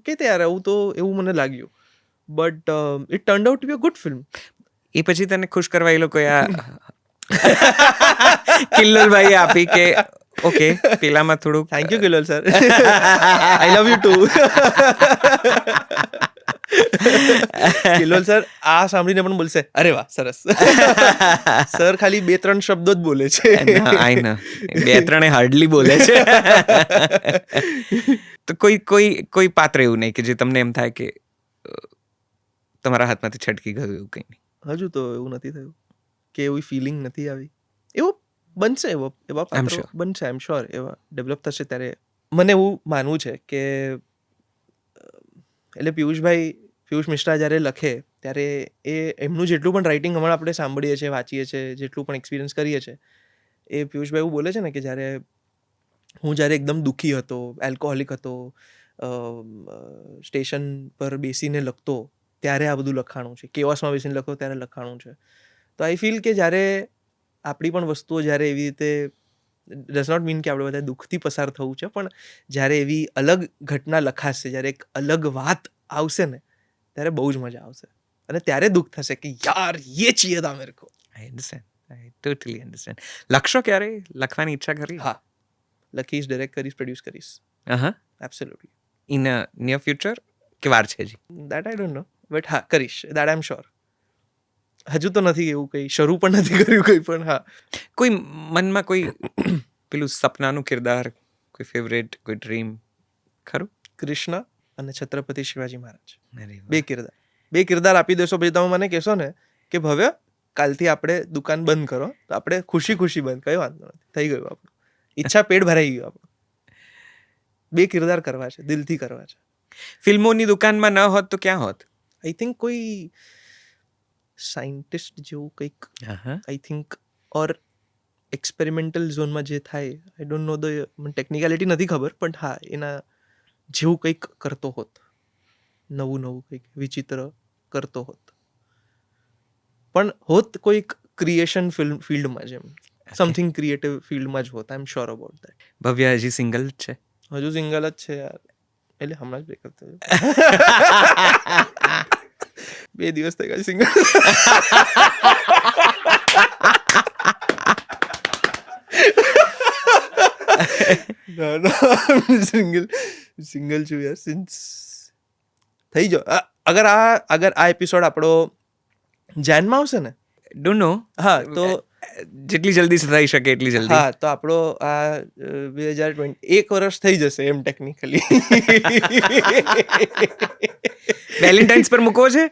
કે યાર એવું મને લાગ્યું but it turned out to be a good film. એ પછી તને ખુશ કરવા એ લોકોએ આ કિલ્લોલભાઈએ આપી કે ઓકે પેલામાં થોડુંક thank you Kilol sir I love you too Kilol sir આ સાંભળીને પણ બોલશે અરે વાહ સરસ સર ખાલી 2-3 શબ્દો જ બોલે છે આઈ ન 2-3 હાર્ડલી બોલે છે. તો કોઈ પાત્ર એવું નહીં કે જે તમને એમ થાય કે તમારા હાથમાંથી છટકી ગયું, એવું કંઈ નહીં? હજુ તો એવું નથી થયું કે એવી ફિલિંગ નથી આવી. એવું બનશે એવા I'm પાત્રો sure. બનશે આઈ એમ શ્યોર એવા ડેવલપ થશે ત્યારે મને એવું માનવું છે કે એટલે પિયુષ મિશ્રા જ્યારે લખે ત્યારે એ એમનું જેટલું પણ રાઇટિંગ હમણાં આપણે સાંભળીએ છીએ, વાંચીએ છીએ, જેટલું પણ એક્સપિરિયન્સ કરીએ છીએ એ પિયુષભાઈ એવું બોલે છે ને કે જ્યારે એકદમ દુઃખી હતો, એલ્કોહોલિક હતો, સ્ટેશન પર બેસીને લખતો ત્યારે આ બધું લખાણું છે, કેવાસમાં બેસીને લખતો ત્યારે લખાણું છે. તો આઈ ફીલ કે જ્યારે આપણી પણ વસ્તુઓ જ્યારે એવી રીતે ડઝ નોટ મીન કે આપણે બધા દુઃખથી પસાર થવું છે પણ જ્યારે એવી અલગ ઘટના લખાશે, જ્યારે એક અલગ વાત આવશે ને ત્યારે બહુ જ મજા આવશે અને ત્યારે દુઃખ થશે કે યાર યે ચાહિયે થા મેરે કો. આઈ અન્ડરસ્ટેન્ડ, આઈ ટોટલી અન્ડરસ્ટેન્ડ. લખશો ક્યારે? લખવાની ઈચ્છા કરી? હા લખીશ, ડાયરેક્ટ કરીશ, પ્રોડ્યુસ કરીશ હા, એબ્સોલ્યુટલી. ઇન નિયર ફ્યુચર કે વાર છે હજી? That I don't know but હા કરીશ, દેટ આઈ એમ શ્યોર. હજુ તો નથી એવું કંઈ શરૂ પણ નથી કર્યું કંઈ પણ. હા કોઈ મનમાં કોઈ પેલું સપનાનું કિરદાર, કોઈ ફેવરેટ, કોઈ ડ્રીમ ખરું? કૃષ્ણ અને છત્રપતિ શિવાજી મહારાજ અરે વાહ. બે કિરદાર આપી દેશો પછી તમે મને કહેશો ને કે ભવ્ય કાલથી આપણે દુકાન બંધ કરો તો આપણે ખુશી બંધ, કઈ વાંધો નથી, થઈ ગયું આપણું, ઈચ્છા પેટ ભરાઈ ગયું આપણું. બે કિરદાર કરવા છે, દિલથી કરવા છે. ફિલ્મોની દુકાનમાં ન હોત તો ક્યાં હોત? આઈ થિંક કોઈ સાયન્ટિસ્ટ જેવું કંઈક આઈ થિંક ઓર એક્સપેરિમેન્ટલ ઝોનમાં જે થાય આઈ ડોન્ટ નો ધ ટેકનિકાલિટી નથી ખબર પણ હા એના જેવું કંઈક કરતો હોત, નવું કંઈક વિચિત્ર કરતો હોત, પણ હોત કોઈક ક્રિએશન ફિલ્ડમાં જેમ સમથિંગ ક્રિએટિવ ફિલ્ડમાં જ હોત. આઈ એમ શ્યોર અબાઉટ દેટ. ભવ્ય હજી સિંગલ જ છે? હજુ સિંગલ જ છે યાર, એટલે હમણાં જ બ્રેકઅપ થયું. 2 દિવસ થઈ ગયા સિંગલ. સિંગલ છું યાર સિન્સ થઈ જાઓ. અગર આ એપિસોડ આપણો જાનમાં આવશે ને, ડોન્ટ નો, હા તો જેટલી જલ્દી થઈ શકે એટલી જલ્દી. હા તો આપણો આ 2021 વર્ષ થઈ જશે એમ ટેકનિકલી. વેલેન્ટાઇન્સ પર મૂકવો છે?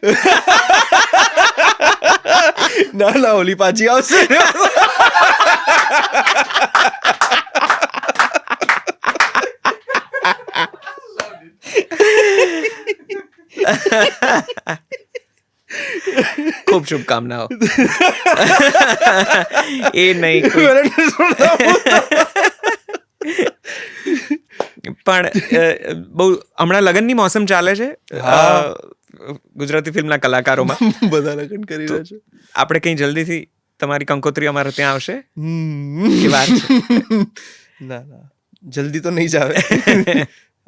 ના ઓલી પાછી આવશે. ખૂબ શુભકામનાઓ. એ નહીં પણ બહુ હમણાં લગ્નની મોસમ ચાલે છે ગુજરાતી ફિલ્મના કલાકારોમાં. બધા લગ્ન કરી રહ્યા છે. આપણે કંઈ જલ્દીથી તમારી કંકોત્રી અમારે ત્યાં આવશે કે વાર છે? ના ના, જલ્દી તો નહીં જ આવે. I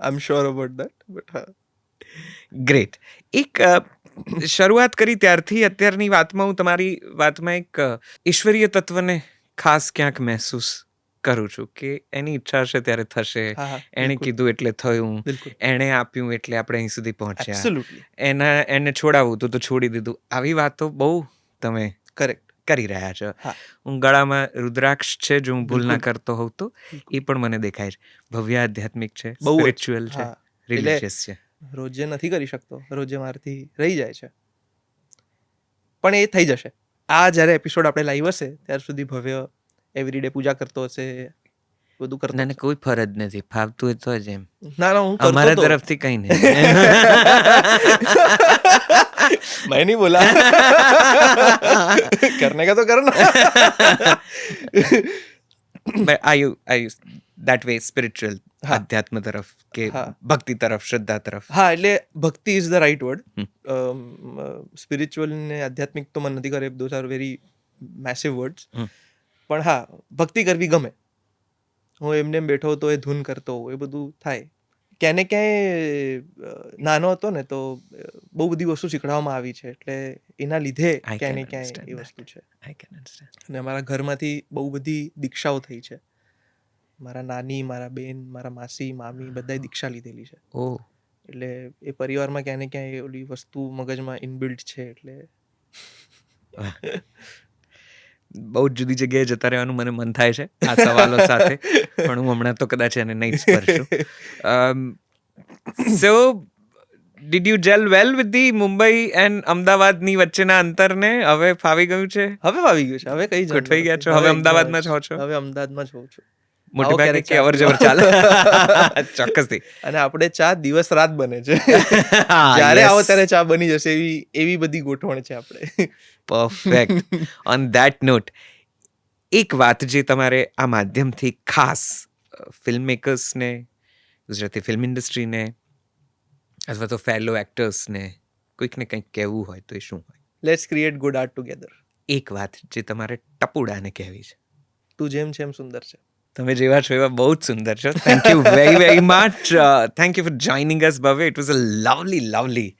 am sure about that, but હા. ગ્રેટ. એક શરૂઆત કરી ત્યારથી અત્યારની વાતમાં હું તમારી વાતમાં એક ઈશ્વરીય તત્વને ખાસ ક્યાંક મહેસૂસ કરું છું કે એની ઈચ્છા હશે ત્યારે થશે, હા હા, એણે બિલકુલ કીધું એટલે થયું, બિલકુલ, એણે આપ્યું એટલે આપણે અહીં સુધી પહોંચ્યા, એબ્સોલ્યુટલી એને છોડાવવું તો છોડી દીધું. આવી વાતો બહુ તમે કરેક્ટ. કરી રહ્યા છો. હા, હું ગળામાં રુદ્રાક્ષ છે, જો હું ભૂલ ના બિલકુલ કરતો હોઉં તો બિલકુલ. એ પણ મને દેખાય છે. ભવ્ય આધ્યાત્મિક છે, બહુ જ. સ્પિરિચ્યુઅલ છે, હા, એટલે રિલિજિયસ છે. રોજે નથી કરી શકતો, રોજે મારાથી રહી જાય છે, પણ એ થઈ જશે. આ જ્યારે એપિસોડ આપણે લાઈવ હશે ત્યાર સુધી ભવ્ય એવરીડે પૂજા કરતો હશે, બધું કરતો ના, હશે. કોઈ ફરજ નથી, ફાવતું હોય તો જ એમ. ના ના, હું કરતો અમારા તો. તરફથી કંઈ નહીં. मैं नहीं बोला. करने का तो करना. But are you that way spiritual? હા. અધ્યાત્મ તરફ કે હા. ભક્તિ તરફ, શ્રદ્ધા તરફ? હા, એટલે bhakti is the right word. Hmm. Spiritual ને આધ્યાત્મિક તો મને નથી કરે, those are very massive words. Hmm. પણ હા, ભક્તિ કરવી ગમે. હું એમને એમ બેઠો તો એ ધૂન કરતો હોઉં, એ બધું થાય. ક્યાંય ને ક્યાંય નાનો હતો ને તો બહુ બધી વસ્તુ શીખવાડવામાં આવી છે, એટલે એના લીધે I ક્યાંય can ને ક્યાંય understand એ that. વસ્તુ છે. I can understand. અને અમારા ઘરમાંથી બહુ બધી દીક્ષાઓ થઈ છે. મારા નાની, મારા બેન, મારા માસી, મામી બધાએ દીક્ષા લીધેલી છે. ઓહ, એટલે એ પરિવારમાં ક્યાંય ને ક્યાંય ઓલી વસ્તુ મગજમાં ઇનબિલ્ટ છે. એટલે બહુ જ જુદી જગ્યાએ જતા રહેવાનું મને મન થાય છે આ સવાલો સાથે, પણ હું હમણાં તો કદાચ એને નહીં સ્પર્શું. So did you gel well with the Mumbai and અમદાવાદની વચ્ચેના અંતરને? હવે ફાવી ગયું છે? હવે આવી ગયું છે. હવે કઈ જ ગોઠવાઈ ગયા છો? હવે અમદાવાદમાં જ હો છો? હવે અમદાવાદમાં જ હોઉં છું. મોટે આવો ભાગે ક્યારેક કે ચા અવર જવર ચાલે? ચોક્કસથી. અને આપણે ચા દિવસ રાત બને છે. જ્યારે આવો ત્યારે ચા બની જશે, એવી બધી ગોઠવણ છે આપણે. પરફેક્ટ. ઓન ધેટ નોટ, એક વાત જે તમારે આ માધ્યમથી ખાસ ફિલ્મ મેકર્સને, ગુજરાતી ફિલ્મ ઇન્ડસ્ટ્રીને અથવા તો ફેલો એક્ટર્સને કોઈકને કંઈક કહેવું હોય તો એ શું હોય? Let's create good art together. એક વાત જે તમારે ટપુડાને કહેવી છે. તું જેમ છે એમ સુંદર છે. તમે જેવા છો એવા બહુ જ સુંદર છો. Thank you very very much. Thank you for joining us Bhavya. It was a lovely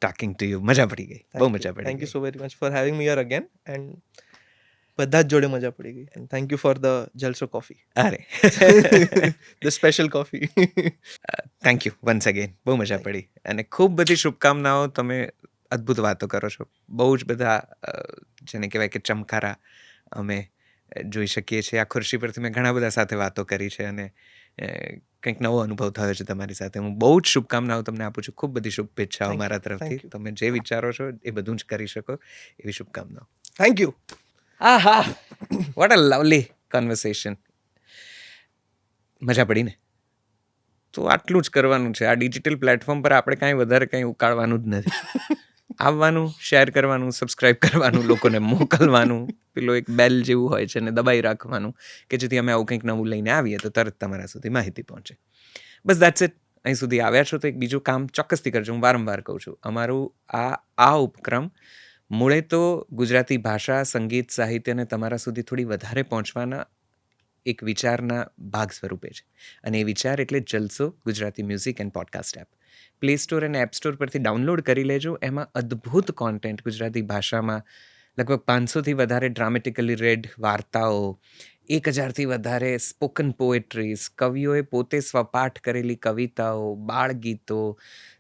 talking to you. મજા પડી ગઈ, બહુ મજા પડી થેન્ક યુ ગઈ. So very much for having me here again. And બધા જ જોડે મજા પડી ગઈ. And thank you for the Jalso coffee, અરે the special coffee. Thank you once again. બહુ મજા પડી અને ખૂબ બધી શુભકામનાઓ. તમે અદ્ભુત વાતો કરો છો. બહુ જ બધા જેને કહેવાય કે ચમકારા અમે જોઈ શકીએ છીએ. આ ખુરશી પરથી મેં ઘણા બધા સાથે વાતો કરી છે અને કંઈક નવો અનુભવ થયો છે તમારી સાથે. હું બહુ જ શુભકામનાઓ તમને આપું છું. ખૂબ બધી શુભેચ્છાઓ Thank you, મારા તરફથી. thank you. તમે જે વિચારો છો એ બધું જ કરી શકો એવી શુભકામનાઓ. Thank you. Aha, what a lovely conversation. મજા પડી ને? તો આટલું જ કરવાનું છે. આ ડિજિટલ પ્લેટફોર્મ પર આપણે કાંઈ વધારે કંઈ ઉકાળવાનું જ નથી. આવવાનું, શેર કરવાનું, સબસ્ક્રાઇબ કરવાનું, લોકોને મોકલવાનું, પેલો એક બેલ જેવું હોય છે ને દબાઈ રાખવાનું કે જેથી અમે આવું કંઈક નવું લઈને આવીએ તો તરત તમારા સુધી માહિતી પહોંચે. બસ દેટ્સ ઇટ. અહીં સુધી આવ્યા છો તો એક બીજું કામ ચોક્કસથી કરજો. હું વારંવાર કહું છું, અમારું આ ઉપક્રમ મૂળે તો ગુજરાતી ભાષા, સંગીત, સાહિત્યને તમારા સુધી થોડી વધારે પહોંચવાના એક વિચારના ભાગ સ્વરૂપે છે. અને એ વિચાર એટલે Jalso Gujarati music and podcast app. Play store અને એપ સ્ટોર પરથી ડાઉનલોડ કરી લેજો. એમાં અદ્ભુત કોન્ટેન્ટ ગુજરાતી ભાષામાં લગભગ 500થી વધારે ડ્રામેટિકલી રેડ વાર્તાઓ, 1000થી વધારે સ્પોકન પોએટ્રીઝ, કવિઓએ પોતે સ્વપાઠ કરેલી કવિતાઓ, બાળગીતો,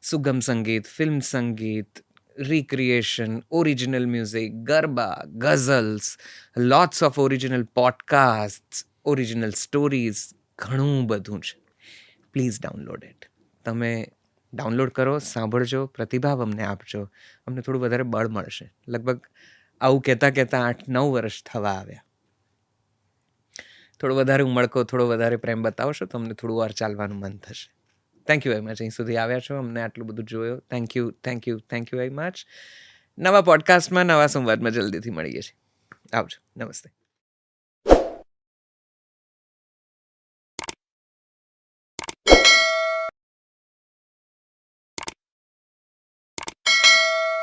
સુગમ સંગીત, ફિલ્મ સંગીત, recreation, original music, garba, ગઝલ્સ, lots of original podcasts, original stories, ઘણું બધું છે. Please download it. તમે ડાઉનલોડ કરો, સાંભળજો, પ્રતિભાવ અમને આપજો. અમને થોડું વધારે બળ મળશે. લગભગ આવું કહેતા 8-9 વર્ષ થવા આવ્યા. થોડો વધારે ઉમળકો, થોડો વધારે પ્રેમ બતાવશો તો અમને થોડું વાર ચાલવાનું મન થશે. Thank you very much. અહીં સુધી આવ્યા છો, અમને આટલું બધું જોયો. Thank you very much. નવા પોડકાસ્ટમાં, નવા સંવાદમાં જલ્દીથી મળીએ છીએ. આવજો. નમસ્તે.